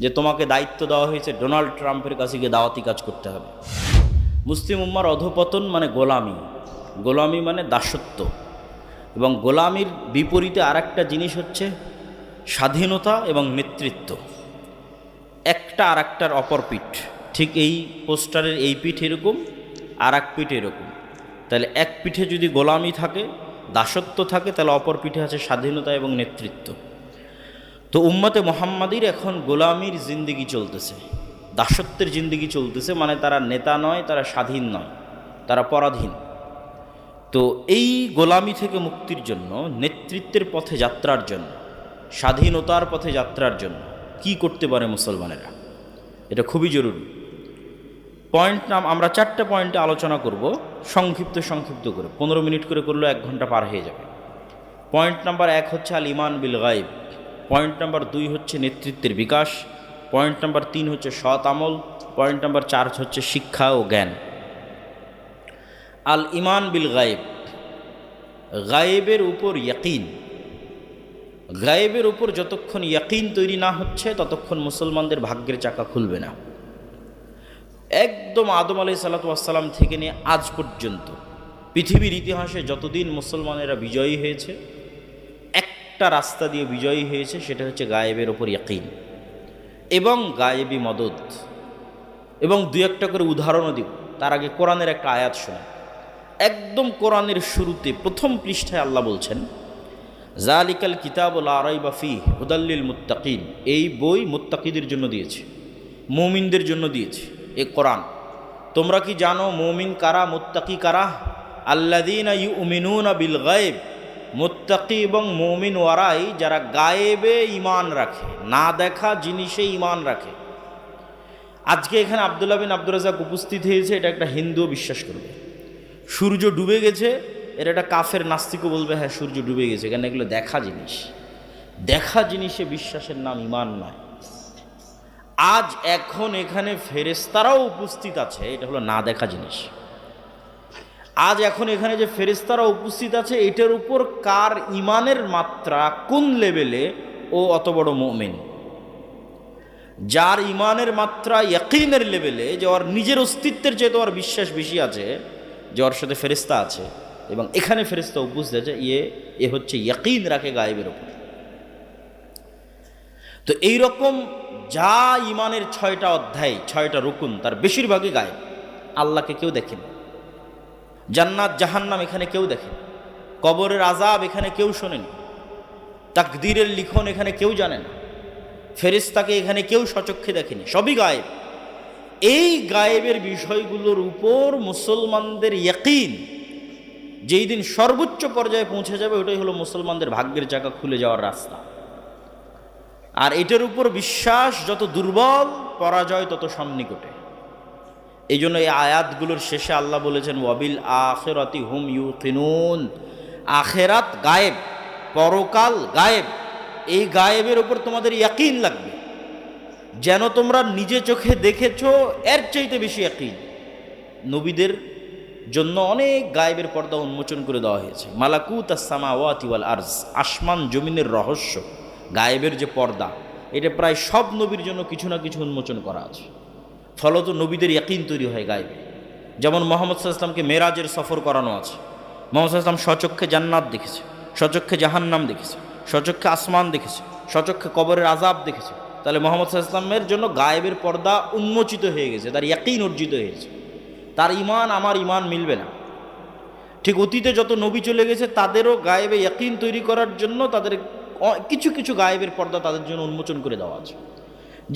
যে তোমাকে দায়িত্ব দেওয়া হয়েছে ডোনাল্ড ট্রাম্পের কাছে গিয়ে দাওয়াতি কাজ করতে হবে। মুসলিম উম্মার অধঃপতন মানে গোলামি, গোলামি মানে দাসত্ব, এবং গোলামির বিপরীতে আর একটা জিনিস হচ্ছে স্বাধীনতা এবং নেতৃত্ব। একটা আর একটার অপর পিঠ, ঠিক এই পোস্টারের এই পিঠ এরকম, আর এক পিঠ এরকম। তাহলে এক পিঠে যদি গোলামি থাকে, দাসত্ব থাকে, তাহলে অপর পিঠে আছে স্বাধীনতা এবং নেতৃত্ব। তো উম্মতে মুহাম্মাদির এখন গোলামির জিন্দিগি চলতেছে, দাসত্বের জিন্দিগি চলতেছে, মানে তারা নেতা নয়, তারা স্বাধীন নয়, তারা পরাধীন। তো এই গোলামি থেকে মুক্তির জন্য, নেতৃত্বের পথে যাত্রার জন্য, স্বাধীনতার পথে যাত্রার জন্য কি করতে পারে মুসলমানেরা, এটা খুবই জরুরি। আমরা 4টে পয়েন্টে আলোচনা করব, সংক্ষিপ্ত করে, 15 মিনিট করে করলেও 1 ঘন্টা পার হয়ে যাবে। পয়েন্ট নাম্বার 1 হচ্ছে আল ইমান বিল গায়ব। পয়েন্ট নাম্বার 2 হচ্ছে নেতৃত্বের বিকাশ। পয়েন্ট নাম্বার 3 হচ্ছে সৎ আমল। পয়েন্ট নাম্বার 4 হচ্ছে শিক্ষা ও জ্ঞান। আল ইমান বিল গায়েব, গায়েবের উপর ইয়াকিন। গায়েবের উপর যতক্ষণ ইয়াকিন তৈরি না হচ্ছে ততক্ষণ মুসলমানদের ভাগ্যের চাকা খুলবে না। একদম আদম আলাইহিস সালাতু ওয়াস সালাম থেকে নিয়ে আজ পর্যন্ত পৃথিবীর ইতিহাসে যতদিন মুসলমানেরা বিজয়ী হয়েছে, একটা রাস্তা দিয়ে বিজয়ী হয়েছে, সেটা হচ্ছে গায়েবের ওপর ইয়াকিন এবং গায়েবী মদদ। এবং 2-1টা করে উদাহরণও দিব। তার আগে কোরআনের একটা আয়াত শোনা। একদম কোরআনের শুরুতে প্রথম পৃষ্ঠায় আল্লাহ বলছেন, জালিকাল কিতাবু লা রাইবা ফীহি হুদাল লিল মুত্তাকিন। এই বই মুত্তাকিদের জন্য দিয়েছে, মুমিনদের জন্য দিয়েছে এই কোরআন। তোমরা কি জানো মুমিন কারা, মুত্তাকি কারা? আল্লাযীনা ইউমিনুনা বিল গায়ব। মুত্তাকি এবং মুমিন ওয়ারাই যারা গায়েবে ঈমান রাখে, না দেখা জিনিসে ঈমান রাখে। আজকে এখানে আব্দুল্লাহ বিন আব্দুর রাজ্জাক উপস্থিত হয়েছে, এটা একটা হিন্দুও বিশ্বাস করবে। সূর্য ডুবে গেছে, এর একটা কাফের নাস্তিকও বলবে হ্যাঁ সূর্য ডুবে গেছে, কেন এগুলো দেখা জিনিস। দেখা জিনিসে বিশ্বাসের নাম ঈমান নয়। আজ এখন এখানে ফেরেশতারাও উপস্থিত আছে, এটা হলো না দেখা জিনিস। আজ এখন এখানে যে ফেরেশতারা উপস্থিত আছে, এটার উপর কার ঈমানের মাত্রা কোন লেভেলে, ও অত বড় মুমিন। যার ঈমানের মাত্রা ইয়াকিনের লেভেলে, যে ওর নিজের অস্তিত্বের চেয়ে তো ওর বিশ্বাস বেশি আছে যে ওর সাথে ফেরেশতা আছে, এবং এখানে ফেরেশতা উপস্থিত আছে, এ হচ্ছে ইয়াকিন রাখে গায়েবের উপর। তো এইরকম যা ঈমানের 6টা অধ্যায়, 6টা রুকুন, তার বেশিরভাগই গায়েব। আল্লাহকে কেউ দেখেনি, জান্নাত জাহান্নাম এখানে কেউ দেখেনি, কবরের আযাব এখানে কেউ শোনেনি, তাকদীরের লিখন এখানে কেউ জানে না, ফেরেশতাকে এখানে কেউ সচক্ষে দেখেনি, সবই গায়েব। এই গায়েবের বিষয়গুলোর উপর মুসলমানদের ইয়াকিন যেই দিন সর্বোচ্চ পর্যায়ে পৌঁছে যাবে, ওটাই হলো মুসলমানদের ভাগ্যের চাকা খুলে যাওয়ার রাস্তা। আর এটার উপর বিশ্বাস যত দুর্বল, পরাজয় তত সন্নিকটে। এই জন্য এই আয়াতগুলোর শেষে আল্লাহ বলেছেন, ওয়াবিল আখিরাতি হুম ইউকিনুন। আখেরাত গায়েব, পরকাল গায়েব। এই গায়েবের উপর তোমাদের ইয়াকিন লাগবে, যেন তোমরা নিজে চোখে দেখেছো এর চাইতে বেশি ইয়াকিন। নবীদের জন্য অনেক গায়েবের পর্দা উন্মোচন করে দেওয়া হয়েছে। মালাকুত আস-সামাওয়াতি ওয়াল আরজ, আসমান জমিনের রহস্য, গায়েবের যে পর্দা, এটা প্রায় সব নবীর জন্য কিছু না কিছু উন্মোচন করা আছে। ফলত নবীদের ইয়াকিন তৈরি হয় গায়েবে। যেমন মুহাম্মদ সাল্লাল্লাহু আলাইহি ওয়াসাল্লামকে মেরাজের সফর করানো আছে। মুহাম্মদ সাল্লাল্লাহু আলাইহি ওয়াসাল্লাম স্বচক্ষে জান্নাত দেখেছে, স্বচক্ষে জাহান্নাম দেখেছে, স্বচক্ষে আসমান দেখেছে, স্বচক্ষে কবরের আযাব দেখেছে। তাহলে মুহাম্মদ সাল্লাল্লাহু আলাইহি ওয়াসাল্লামের জন্য গায়েবের পর্দা উন্মোচিত হয়ে গেছে, তার ইয়াকিন অর্জিত হয়েছে। তার ঈমান আমার ঈমান মিলবে না। ঠিক অতীতে যত নবী চলে গেছে, তাদেরও গায়েবে ইয়াকিন তৈরি করার জন্য তাদের কিছু কিছু গায়েবের পর্দা তাদের জন্য উন্মোচন করে দেওয়া আছে।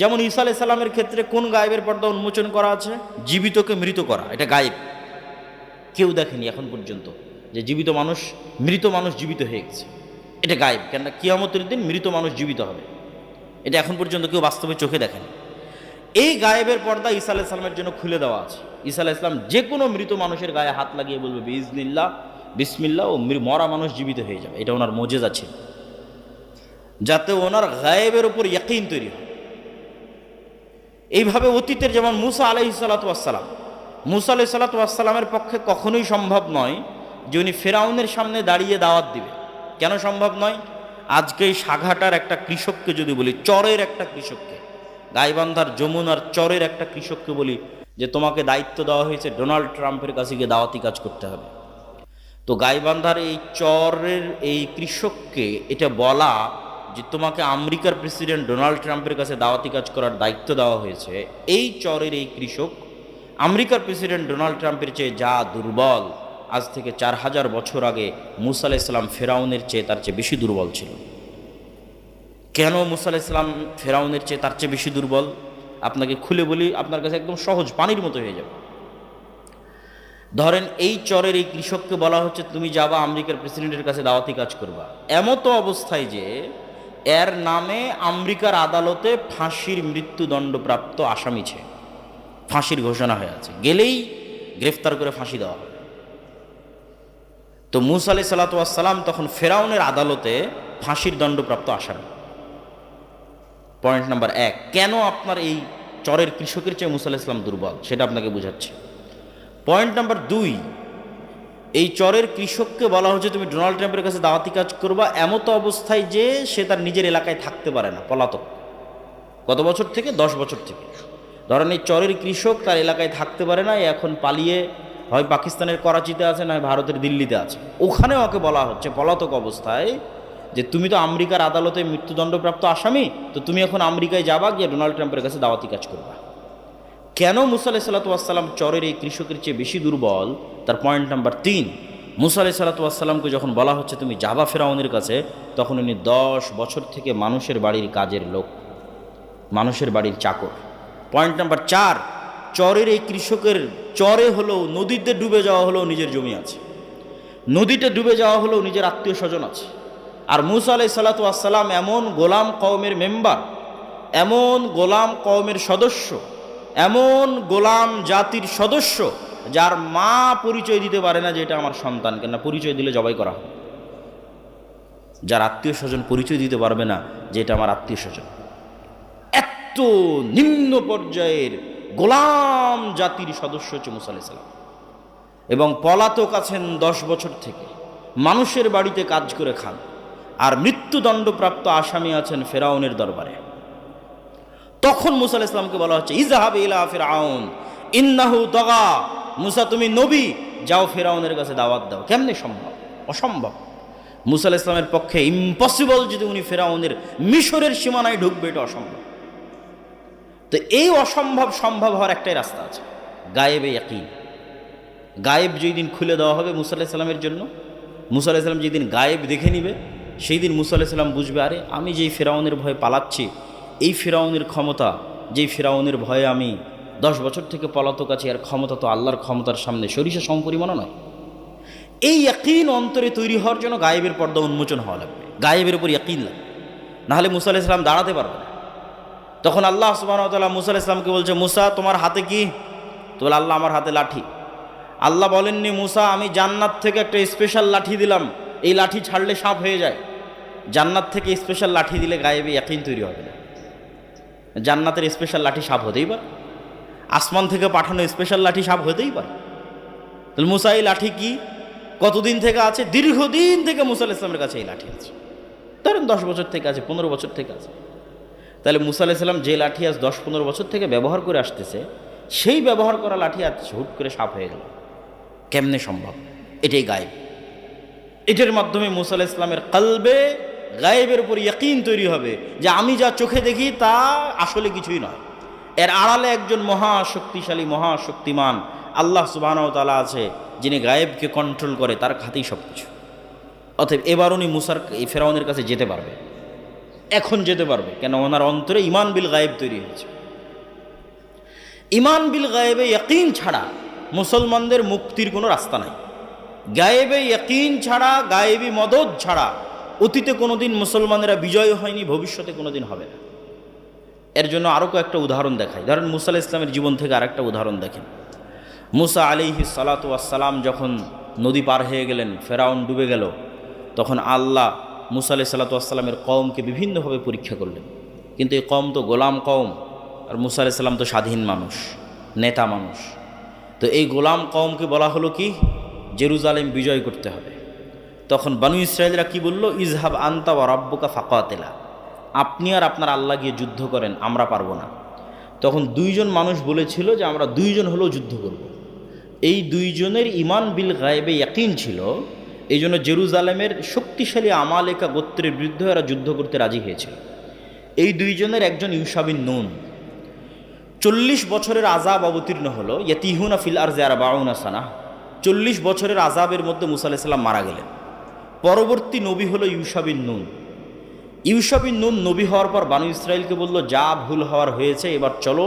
যেমন ঈসা আলাইহিস সালামের ক্ষেত্রে কোন গায়েবের পর্দা উন্মোচন করা আছে? জীবিতকে মৃত করা, এটা গায়েব। কেউ দেখেনি এখন পর্যন্ত যে জীবিত মানুষ, মৃত মানুষ জীবিত হয়ে গেছে, এটা গায়েব। কেননা কিয়ামতের দিন মৃত মানুষ জীবিত হবে, এটা এখন পর্যন্ত কেউ বাস্তবে চোখে দেখেনি। এই গায়েবের পর্দা ঈসা আলাইহিস সালামের জন্য খুলে দেওয়া আছে। ঈসা আলাইহিস সালাম যে কোনো মৃত মানুষের গায়ে হাত লাগিয়ে বলবে বিইজনিল্লাহ, বিসমিল্লাহ, ও মরা মানুষ জীবিত হয়ে যাবে। এটা ওনার মুজিজা ছিল, যাতে ওনার গায়েবের উপর ইয়াকিন তৈরি হয়। এইভাবে অতীতের যেমন মুসা আলাইহিস সালাতু ওয়াস সালাম, মুসা আলাইহিস সালাতু ওয়াস সালামের পক্ষে কখনোই সম্ভব নয় যে উনি ফেরাউনের সামনে দাঁড়িয়ে দাওয়াত দিবে। কেন সম্ভব নয়? আজকে এই সাঘাটার একটা কৃষককে যদি বলি, চরের একটা কৃষককে, গাইবান্ধার যমুনার চরের একটা কৃষককে বলি যে তোমাকে দায়িত্ব দেওয়া হয়েছে ডোনাল্ড ট্রাম্পের কাছে গিয়ে দাওয়াতি কাজ করতে হবে। তো গাইবান্ধার এই চরের এই কৃষককে এটা বলা যে তোমাকে আমেরিকার প্রেসিডেন্ট ডোনাল্ড ট্রাম্পের কাছে দাওয়াতি কাজ করার দায়িত্ব দেওয়া হয়েছে, এই চরের এই কৃষক আমেরিকার প্রেসিডেন্ট ডোনাল্ড ট্রাম্পের চেয়ে যা দুর্বল, আজ থেকে 4000 বছর আগে মুসা আলাইহিস সালাম ফেরাউনের চেয়ে তার চেয়ে বেশি দুর্বল ছিল। কেন মুসা আলাইহিস সালাম ফেরাউনের চেয়ে তার চেয়ে বেশি দুর্বল? আপনাকে খুলে বলি, আপনার কাছে একদম সহজ, পানির মতো হয়ে যাবে। ধরেন এই চরের এই কৃষককে বলা হচ্ছে তুমি যাবা আমেরিকার প্রেসিডেন্টের কাছে দাওয়াতি কাজ করবা, এমতো অবস্থায় যে এর নামে আমেরিকার আদালতে ফাঁসির মৃত্যুদণ্ডপ্রাপ্ত আসামি ছে, ফাঁসির ঘোষণা হয়ে আছে, গেলেই গ্রেফতার করে ফাঁসি দেওয়া হবে। তো মুসা আলাইহিস সালাতু ওয়াস সালাম তখন ফেরাউনের আদালতে ফাঁসির দণ্ডপ্রাপ্ত আসামি। পয়েন্ট নাম্বার 1, কেন আপনার এই চরের কৃষকের চেয়ে মুসা আলাইহিস সালাম দুর্বল সেটা আপনাকে বোঝাচ্ছে। পয়েন্ট নাম্বার 2, এই চরের কৃষককে বলা হচ্ছে তুমি ডোনাল্ড ট্রাম্পের কাছে দাওয়াতি কাজ করবা, এমতো অবস্থায় যে সে তার নিজের এলাকায় থাকতে পারে না, পলাতক। কত বছর থেকে? 10 বছর থেকে। ধরেন এই চরের কৃষক তার এলাকায় থাকতে পারে না, এখন পালিয়ে হয় পাকিস্তানের করাচিতে আছে, নয় ভারতের দিল্লিতে আছে। ওখানে ওকে বলা হচ্ছে পলাতক অবস্থায় যে তুমি তো আমেরিকার আদালতে মৃত্যুদণ্ডপ্রাপ্ত আসামি, তো তুমি এখন আমেরিকায় যাবা, গিয়ে ডোনাল্ড ট্রাম্পের কাছে দাওয়াতি কাজ করবা। কেন মুসা আলাইহিস সালাতু ওয়াস সালাম চরের এই কৃষকের চেয়ে বেশি দুর্বল? তার পয়েন্ট নাম্বার 3, মুসা আলাইহিস সালাতু ওয়াস সালামকে যখন বলা হচ্ছে তুমি যাবা ফেরাউনের কাছে, তখন উনি 10 বছর থেকে মানুষের বাড়ির কাজের লোক, মানুষের বাড়ির চাকর। পয়েন্ট নাম্বার 4, চরের এই কৃষকের চরে হলেও, নদীতে ডুবে যাওয়া হলেও নিজের জমি আছে, নদীতে ডুবে যাওয়া হলেও নিজের আত্মীয় স্বজন আছে। আর মুসা আলাইহিস সালাতু ওয়াস সালাম এমন গোলাম কওমের মেম্বার, এমন গোলাম কওমের সদস্য, এমন গোলাম জাতির সদস্য যার মা পরিচয় দিতে পারে না যে এটা আমার সন্তান, কেন পরিচয় দিলে জবাই করা হবে। যার আত্মীয় স্বজন পরিচয় দিতে পারবে না যে এটা আমার আত্মীয় স্বজন। এত নিম্ন পর্যায়ের গোলাম জাতির সদস্য হচ্ছে মুসা আলাইহিস সালাম, এবং পলাতক আছেন 10 বছর থেকে, মানুষের বাড়িতে কাজ করে খান, আর মৃত্যুদণ্ডপ্রাপ্ত আসামি আছেন ফেরাউনের দরবারে। তখন মুসা আলাইহিস সালামকে বলা হচ্ছে ইযহাব ইলা ফিরআউন ইন্নাহু তাগা, মুসা তুমি নবী, যাও ফেরাউনের কাছে দাওয়াত দাও। কেমনে সম্ভব? অসম্ভব। মুসা আলাইহিস সালামের পক্ষে ইম্পসিবল যদি উনি ফেরাউনের মিশরের সীমানায় ঢুকবে, এটা অসম্ভব। তো এই অসম্ভব সম্ভব হওয়ার একটাই রাস্তা আছে, গায়েবে ইয়াকিন। গায়েব যেই দিন খুলে দেওয়া হবে মুসা আলাইহিস সালামের জন্য, মুসা আলাইহিস সালাম যেদিন গায়েব দেখে নিবে, সেই দিন মুসা আলাইহিস সালাম বুঝবে আরে আমি যেই ফেরাউনের ভয়ে পালাচ্ছি, এই ফেরাউনের ক্ষমতা, যেই ফেরাউনের ভয়ে আমি 10 বছর থেকে পলাতক আছি, আর ক্ষমতা তো আল্লাহর ক্ষমতার সামনে সরিষা সমপরিমাণও নয়। এই ইয়াকিন অন্তরে তৈরি হওয়ার জন্য গায়েবের পর্দা উন্মোচন হওয়া লাগবে, গায়েবের উপর ইয়াকিন লাগবে, নাহলে মুসা আলাইহিস সালাম দাঁড়াতে পারবে না। তখন আল্লাহ সুবহানাহু ওয়া তাআলা মুসা আলাইহিস সালামকে বলছে মুসা তোমার হাতে কি? তো বলে আল্লাহ আমার হাতে লাঠি। আল্লাহ বলেননি মুসা আমি জান্নাত থেকে একটা স্পেশাল লাঠি দিলাম, এই লাঠি ছাড়লে সাপ হয়ে যায়। জান্নাত থেকে স্পেশাল লাঠি দিলে গায়েবে ইয়াকিন তৈরি হবে না। জান্নাতের স্পেশাল লাঠি সাপ হতেই পারে, আসমান থেকে পাঠানো স্পেশাল লাঠি সাপ হতেই পারে। তাহলে মুসা এই লাঠি কি কতদিন থেকে আছে? দীর্ঘদিন থেকে মুসা আলাইহিস সালামের কাছে এই লাঠি আছে। ধরেন 10 বছর থেকে আছে, 15 বছর থেকে আছে। তাহলে মুসা আলাইহিস সালাম যে লাঠি আজ 10-15 বছর থেকে ব্যবহার করে আসতেছে, সেই ব্যবহার করা লাঠি আজ হুট করে সাপ হয়ে গেল, কেমনে সম্ভব? এটাই গায়েব। এটার মাধ্যমে মুসা আলাইহিস সালামের কলবে গায়েবের উপর ইয়াকিন তৈরি হবে যে আমি যা চোখে দেখি তা আসলে কিছুই নয়, এর আড়ালে একজন মহাশক্তিশালী মহাশক্তিমান আল্লাহ সুবহানাহু ওয়া তাআলা আছে, যিনি গায়েবকে কন্ট্রোল করে, তার খাতেই সব কিছু। অতএব এবার উনি মুসার এই ফেরাউনের কাছে যেতে পারবে, এখন যেতে পারবে, কেন ওনার অন্তরে ইমান বিল গায়েব তৈরি হয়েছে। ইমান বিল গায়েবে ইয়াকিন ছাড়া মুসলমানদের মুক্তির কোনো রাস্তা নাই। গায়েবে ইয়াকিন ছাড়া, গায়েবী মদদ ছাড়া অতীতে কোনোদিন মুসলমানেরা বিজয় হয়নি, ভবিষ্যতে কোনোদিন হবে না। এর জন্য আরও কয়েকটা উদাহরণ দেখাই। ধরেন মুসা আলাইহিস সালামের জীবন থেকে আরেকটা উদাহরণ দেখেন। মুসা আলাইহিস সালাতু ওয়াস সালাম যখন নদী পার হয়ে গেলেন, ফেরাউন ডুবে গেল, তখন আল্লাহ মুসা আলাইহিস সালাতু ওয়াস সালামের কওমকে বিভিন্নভাবে পরীক্ষা করলেন। কিন্তু এই কওম তো গোলাম কওম, আর মুসা আলাইহিস সালাম তো স্বাধীন মানুষ, নেতা মানুষ। তো এই গোলাম কওমকে বলা হলো কি, জেরুজালেম বিজয় করতে হবে। তখন বানু ইসরায়েলরা কি বলল? ইযহাব আনতা ওয়া রাব্বুকা ফাকাতিলা, আপনি আর আপনার আল্লাহ গিয়ে যুদ্ধ করেন, আমরা পারবো না। তখন দুইজন মানুষ বলেছিল যে আমরা দুইজন হলেও যুদ্ধ করব। এই দুইজনের ইমান বিল গায়েবে ইয়াকিন ছিল, এই জন্য জেরুজালেমের শক্তিশালী আমালেকা গোত্রের বিরুদ্ধে এরা যুদ্ধ করতে রাজি হয়েছিল। এই দুইজনের একজন ইউশা বিন নুন। 40 বছরের আযাব অবতীর্ণ হলো, ইয়াতিহুনা ফিল আরজি আরবাউনা সানা। 40 বছরের আযাবের মধ্যে মুসা আলাইহিস সালাম মারা গেলেন। পরবর্তী নবী হলো ইউশা বিন নুন। ইউশা বিন নুন নবী হওয়ার পর বানু ইসরাইলকে বলল, যা ভুল হওয়ার হয়েছে, এবার চলো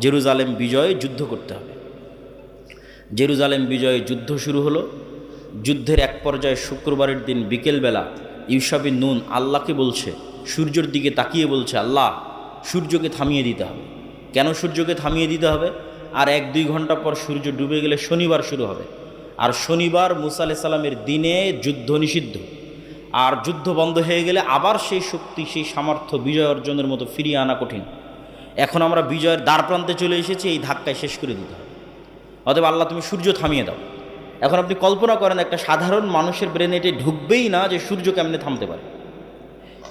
জেরুজালেম বিজয়ে যুদ্ধ করতে হবে। জেরুজালেম বিজয়ে যুদ্ধ শুরু হলো। যুদ্ধের এক পর্যায়ে শুক্রবারের দিন বিকেলবেলা ইউশা বিন নুন আল্লাহকে বলছে, সূর্যের দিকে তাকিয়ে বলছে, আল্লাহ সূর্যকে থামিয়ে দিতে হবে। কেন সূর্যকে থামিয়ে দিতে হবে? আর 1-2 ঘন্টা পর সূর্য ডুবে গেলে শনিবার শুরু হবে, আর শনিবার মুসা আলাইহিস সালামের দিনে যুদ্ধ নিষিদ্ধ। আর যুদ্ধ বন্ধ হয়ে গেলে আবার সেই শক্তি, সেই সামর্থ্য বিজয় অর্জনের মতো ফিরিয়ে আনা কঠিন। এখন আমরা বিজয়ের দ্বার প্রান্তে চলে এসেছি, এই ধাক্কায় শেষ করে দিতে হবে। অতএব আল্লাহ তুমি সূর্য থামিয়ে দাও। এখন আপনি কল্পনা করেন, একটা সাধারণ মানুষের ব্রেনে এটি ঢুকবেই না যে সূর্য কেমনে থামতে পারে।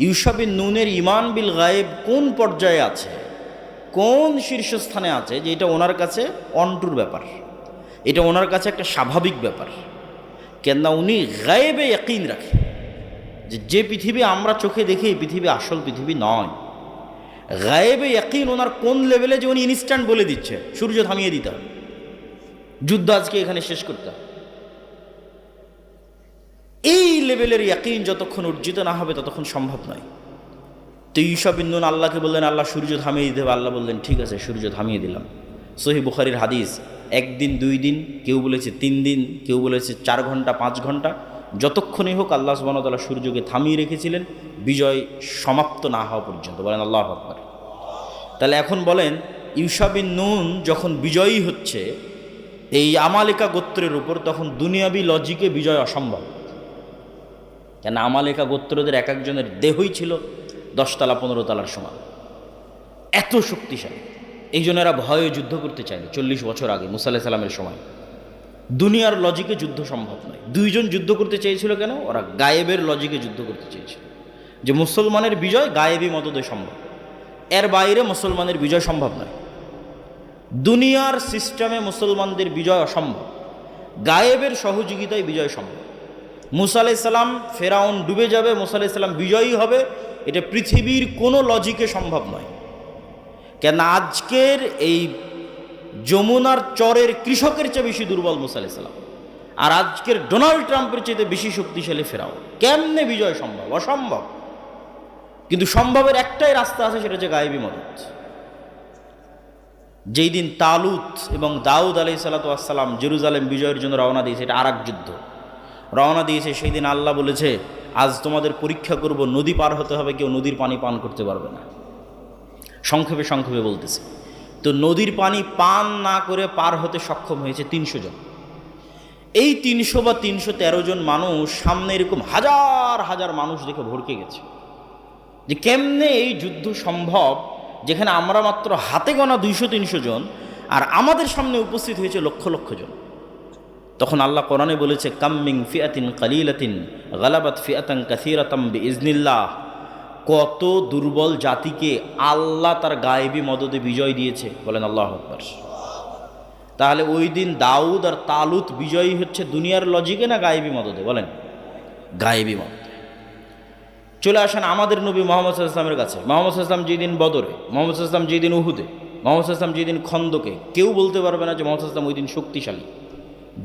ইউশা বিন নুনের ইমান বিল গায়েব কোন পর্যায়ে আছে, কোন শীর্ষস্থানে আছে, যে এটা ওনার কাছে অন্টুর ব্যাপার, এটা ওনার কাছে একটা স্বাভাবিক ব্যাপার। কেননা উনি গায়েবে ইয়াকিন রাখে যে পৃথিবী আমরা চোখে দেখি এই পৃথিবী আসল পৃথিবী নয়। গায়েবে ইয়াকিন ওনার কোন লেভেলে, যে উনি ইনস্ট্যান্ট বলে দিচ্ছে সূর্য থামিয়ে দিতে হবে, যুদ্ধ আজকে এখানে শেষ করতে হবে। এই লেভেলের ইয়াকিন যতক্ষণ অর্জিত না হবে ততক্ষণ সম্ভব নয়। তো ইউশা বিন নুন আল্লাহকে বললেন, আল্লাহ সূর্য থামিয়ে দিতে হবে। আল্লাহ বললেন, ঠিক আছে, সূর্য থামিয়ে দিলাম। সহিহ বুখারীর হাদিস, 1 দিন 2 দিন, কেউ বলেছে 3 দিন, কেউ বলেছে 4 ঘন্টা 5 ঘন্টা, যতক্ষণই হোক আল্লাহ সুবহানাহু ওয়া তাআলা সূর্যকে থামিয়ে রেখেছিলেন বিজয় সমাপ্ত না হওয়া পর্যন্ত। বলেন আল্লাহু আকবার। তাহলে এখন বলেন, ইউশা বিন নুন যখন বিজয়ী হচ্ছে এই আমালেকা গোত্রের উপর, তখন দুনিয়াবি লজিকে বিজয় অসম্ভব। কেন আমালেকা গোত্রদের এক একজনের দেহই ছিল 10 তলা 15 তলার সমান, এত শক্তিশালী। এই জন্য এরা ভয়ে যুদ্ধ করতে চায়নি 40 বছর আগে মুসা আলাইহিস সালামের সময়। দুনিয়ার লজিকে যুদ্ধ সম্ভব নয়। দুইজন যুদ্ধ করতে চেয়েছিল কেন? ওরা গায়েবের লজিকে যুদ্ধ করতে চেয়েছিল, যে মুসলমানের বিজয় গায়েবী মদদে সম্ভব, এর বাইরে মুসলমানের বিজয় সম্ভব নয়। দুনিয়ার সিস্টেমে মুসলমানদের বিজয় অসম্ভব, গায়েবের সহযোগিতায় বিজয় সম্ভব। মুসা আলাইহিস সালাম, ফেরাউন ডুবে যাবে, মুসা আলাইহিস সালাম বিজয়ী হবে, এটা পৃথিবীর কোনো লজিকে সম্ভব নয়। কেন আজকের এই যমুনার চরের কৃষকের চেয়ে বেশি দুর্বল মুসা আলাইহিস সালাম, আর আজকের ডোনাল্ড ট্রাম্পের চেয়ে বেশি শক্তিশালী ফেরাউন। কেমনে বিজয় সম্ভব? অসম্ভব। কিন্তু সম্ভবের একটাই রাস্তা আছে, সেটা হচ্ছে গায়েবী মদদ। যেই দিন তালুত এবং দাউদ আলাইহিস সালাম জেরুজালেম বিজয়ের জন্য রওনা দিয়েছে, এটা আরেক যুদ্ধ রওনা দিয়েছে, সেই দিন আল্লাহ বলেছে, আজ তোমাদের পরীক্ষা করব, নদী পার হতে হবে, কেউ নদীর পানি পান করতে পারবে না। সংক্ষেপে সংক্ষেপে বলতেছে, তো নদীর পানি পান না করে পার হতে সক্ষম হয়েছে 300 জন। এই 300 বা 313 জন মানুষ সামনে এরকম হাজার হাজার মানুষ দেখে ভড়কে গেছে যে কেমনে এই যুদ্ধ সম্ভব, যেখানে আমরা মাত্র হাতে গোনা 200-300 জন, আর আমাদের সামনে উপস্থিত হয়েছে লক্ষ লক্ষ জন। তখন আল্লাহ কোরআনে বলেছে, কাম্মিং ফিআতিন কালিলাতিন গালাবাত ফিআতান কাসীরাতাম বিইজনিল্লাহ। কত দুর্বল জাতিকে আল্লাহ তার গায়েবী মদদে বিজয় দিয়েছে। বলেন আল্লাহু আকবার। তাহলে ওই দিন দাউদ আর তালুত বিজয়ী হচ্ছে দুনিয়ার লজিকে না গায়েবী মদদে? বলেন গায়েবী মদদে। চলে আসেন আমাদের নবী মুহাম্মদ সাল্লাল্লাহু আলাইহি ওয়াসাল্লামের কাছে। মুহাম্মদ সাল্লাল্লাহু আলাইহি ওয়াসাল্লাম যেদিন বদরে, মুহাম্মদ সাল্লাল্লাহু আলাইহি ওয়াসাল্লাম যেদিন উহুদে, মুহাম্মদ সাল্লাল্লাহু আলাইহি ওয়াসাল্লাম যেদিন খন্দকে, কেউ বলতে পারবে না যে মুহাম্মদ সাল্লাল্লাহু আলাইহি ওয়াসাল্লাম ওই দিন শক্তিশালী।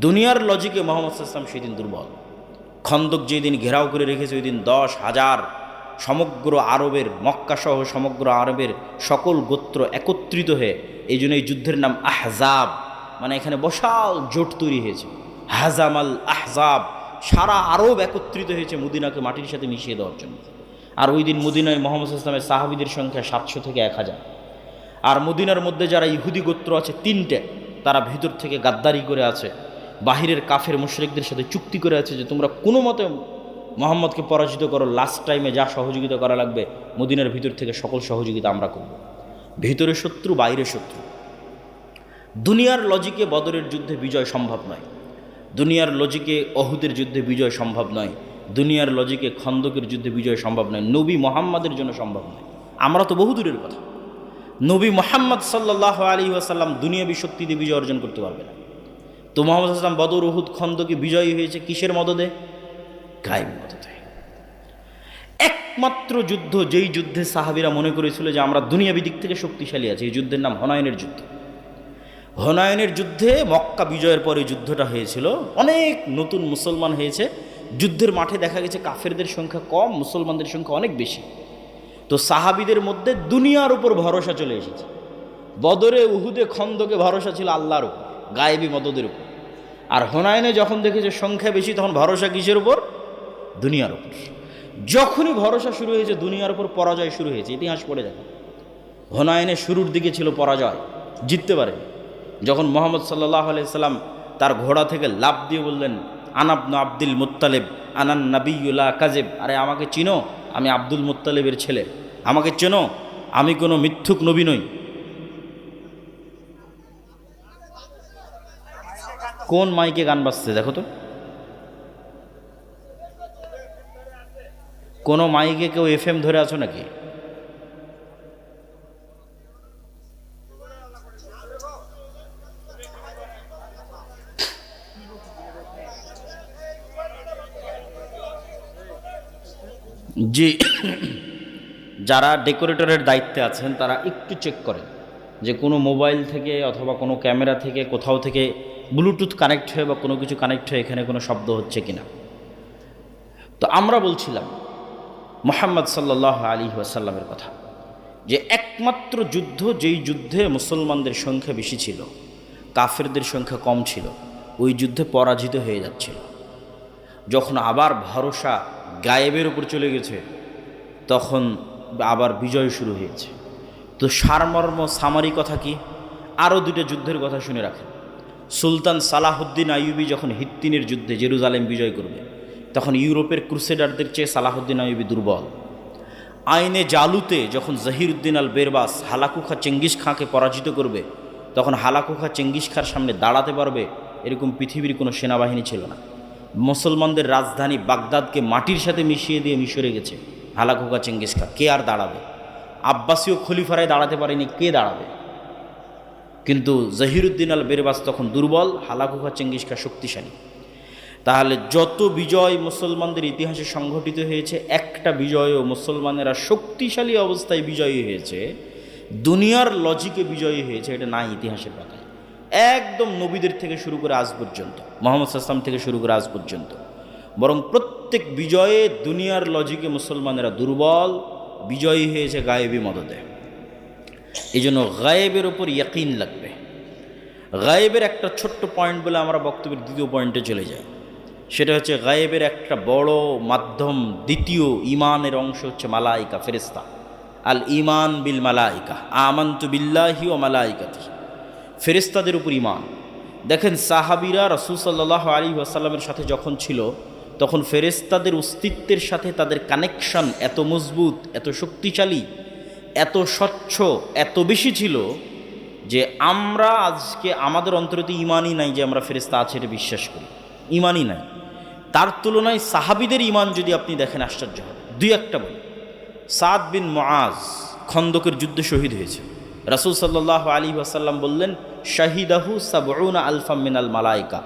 দুনিয়ার লজিকে মুহাম্মদ সাল্লাল্লাহু আলাইহি ওয়াসাল্লাম সেদিন দুর্বল। খন্দক যেদিন ঘেরাও করে রেখেছে, ওই দিন 10,000 সমগ্র আরবের, মক্কা সহ সমগ্র আরবের সকল গোত্র একত্রিত হয়ে, এই জন্য এই যুদ্ধের নাম আহজাব, মানে এখানে বিশাল জোট তৈরি হয়েছে। হাজামাল আহজাব, সারা আরব একত্রিত হয়েছে মদিনাকে মাটির সাথে মিশিয়ে দেওয়ার জন্য। আর ওই দিন মদিনায় মুহাম্মদ সাল্লাল্লাহু আলাইহি ওয়াসাল্লামের সাহাবীদের সংখ্যা 700 থেকে 1000। আর মদিনার মধ্যে যারা ইহুদি গোত্র আছে 3টে, তারা ভিতর থেকে গাদ্দারি করে আছে, বাহিরের কাফের মুশরিকদের সাথে চুক্তি করে আছে যে তোমরা কোনো মতে মুহাম্মদকে পরাজিত করো, লাস্ট টাইমে যা সহযোগিতা করা লাগবে মদিনার ভিতর থেকে সকল সহযোগিতা আমরা করব। ভিতরে শত্রু, বাইরে শত্রু। দুনিয়ার লজিকে বদরের যুদ্ধে বিজয় সম্ভব নয়, দুনিয়ার লজিকে অহুদের যুদ্ধে বিজয় সম্ভব নয়, দুনিয়ার লজিকে খন্দকের যুদ্ধে বিজয় সম্ভব নয়, নবী মুহাম্মাদের জন্য সম্ভব নয়। আমরা তো বহু দূরের কথা। নবী মুহাম্মদ সাল্লাল্লাহু আলাইহি ওয়াসাল্লাম দুনিয়াবী শক্তি দিয়ে বিজয় অর্জন করতে পারবে না। তো মুহাম্মদ সাল্লাল্লাহু আলাইহি ওয়াসাল্লাম বদর, উহুদ, খন্দকে বিজয়ী হয়েছে কিসের মদদে? গায়েবী মদদে। একমাত্র যুদ্ধ, যেই যুদ্ধে সাহাবীরা মনে করেছিল যে আমরা দুনিয়াবী দিক থেকে শক্তিশালী আছি, এই যুদ্ধের নাম হুনাইনের যুদ্ধ। হুনাইনের যুদ্ধে, মক্কা বিজয়ের পরে যুদ্ধটা হয়েছিল, অনেক নতুন মুসলমান হয়েছে। যুদ্ধের মাঠে দেখা গেছে কাফেরদের সংখ্যা কম, মুসলমানদের সংখ্যা অনেক বেশি। তো সাহাবীদের মধ্যে দুনিয়ার উপর ভরসা চলে এসেছে। বদরে, উহুদে, খন্দকে ভরসা ছিল আল্লাহর উপর, গায়েবী মদদের উপর। আর হুনাইনে যখন দেখেছে সংখ্যা বেশি, তখন ভরসা কিসের উপর? দুনিয়ার উপর। যখনই ভরসা শুরু হয়েছে দুনিয়ার উপর, পরাজয় শুরু হয়েছে। ইতিহাস পড়ে দেখো, হুনাইনে শুরুর দিকে ছিল পরাজয়, জিততে পারে। যখন মুহাম্মদ সাল্লাল্লাহু আলাইহি সাল্লাম তার ঘোড়া থেকে লাফ দিয়ে বললেন, আনাবনু আব্দুল মুত্তালিব আনান নাবিয়্যু লা কাযিব, আরে আমাকে চিনো, আমি আব্দুল মুত্তালিবের ছেলে, আমাকে চেনো, আমি কোনো মিথ্যুক নবী নই। কোন মাইকে গান বাজছে দেখো তো? কোন মাইকে কেউ এফএম ধরে আছো নাকি? জি, যারা ডেকোরেটরের দায়িত্বে আছেন তারা একটু চেক করেন যে কোনো মোবাইল থেকে অথবা কোনো ক্যামেরা থেকে, কোথাও থেকে ব্লুটুথ কানেক্ট হয়ে বা কোনো কিছু কানেক্ট হয়ে এখানে কোনো শব্দ হচ্ছে কিনা। তো আমরা বলছিলাম মুহাম্মদ সাল্লাল্লাহু আলাইহি ওয়াসাল্লামের কথা, যে একমাত্র যুদ্ধ, যেই যুদ্ধে মুসলমানদের সংখ্যা বেশি ছিল, কাফেরদের সংখ্যা কম ছিল, ওই যুদ্ধে পরাজিত হয়ে যাচ্ছিল। যখন আবার ভরসা গায়েবের উপর চলে গেছে, তখন আবার বিজয় শুরু হয়েছে। তো সারমর্ম, সামারি কথা কি? আরও দুটো যুদ্ধের কথা শুনে রাখেন। সুলতান সালাহুদ্দিন আইয়ুবী যখন হিত্তিনের যুদ্ধে জেরুজালেম বিজয় করবে, তখন ইউরোপের ক্রুসেডারদের চেয়ে সালাহুদ্দিন আইয়ুবী দুর্বল। আইনে জালুতে যখন জহিরুদ্দিন আল বেরবাস হালাকু খা চেঙ্গিস খাঁকে পরাজিত করবে, তখন হালাকু খা চেঙ্গিস খাঁর সামনে দাঁড়াতে পারবে এরকম পৃথিবীর কোনো সেনাবাহিনী ছিল না। মুসলমানদের রাজধানী বাগদাদকে মাটির সাথে মিশিয়ে দিয়ে মিশরে গেছে হালাকু খা চেঙ্গিস খাঁ। কে আর দাঁড়াবে? আব্বাসীয় খলিফারাই দাঁড়াতে পারেনি, কে দাঁড়াবে? কিন্তু জহিরুদ্দিন আল বেরবাস তখন দুর্বল, হালাকু খা চেঙ্গিস খাঁ শক্তিশালী। তাহলে যত বিজয় মুসলমানদের ইতিহাসে সংঘটিত হয়েছে, একটা বিজয়ও মুসলমানেরা শক্তিশালী অবস্থায় বিজয়ী হয়েছে, দুনিয়ার লজিকে বিজয়ী হয়েছে, এটা নাই ইতিহাসের পাতায়। একদম নবীদের থেকে শুরু করে আজ পর্যন্ত, মুহাম্মদ সাল্লাল্লাহু আলাইহি ওয়াসাল্লাম থেকে শুরু করে আজ পর্যন্ত, বরং প্রত্যেক বিজয়ে দুনিয়ার লজিকে মুসলমানেরা দুর্বল, বিজয়ী হয়েছে গায়েবী মদদে। এই জন্য গায়েবের ওপর ইয়াকিন লাগবে। গায়েবের একটা ছোট্ট পয়েন্ট বলে আমরা বক্তব্যের দ্বিতীয় পয়েন্টে চলে যাই। সেটা হচ্ছে গায়েবের একটা বড় মাধ্যম, দ্বিতীয় ইমানের অংশ হচ্ছে মালাইকা, ফেরেশতা। আল ইমান বিল মালাইকা, আমানতু বিল্লাহি ওয়া মালাইকাতিহি, ফেরেশতাদের উপর ইমান। দেখেন সাহাবীরা রাসূল সাল্লাল্লাহু আলাইহি ওয়াসাল্লামের সাথে যখন ছিল, তখন ফেরেশতাদের অস্তিত্বের সাথে তাদের কানেকশন এত মজবুত, এত শক্তিশালী, এত স্বচ্ছ, এত বেশি ছিল যে আমরা আজকে আমাদের অন্তরে ইমানই নাই যে আমরা ফেরেশতা আছে এটা বিশ্বাস করি, ইমানই নাই। তার তুলনায় সাহাবীদের ইমান যদি আপনি দেখেন, আশ্চর্য হবে। দুই একটা বলি। সাদ বিন মুআজ খন্দকের যুদ্ধে শহীদ হয়েছে। রাসূল সাল্লাল্লাহু আলাইহি ওয়াসাল্লাম বললেন, শাহিদাহু সাবউনা আলফাম মিনাল মালাইকা।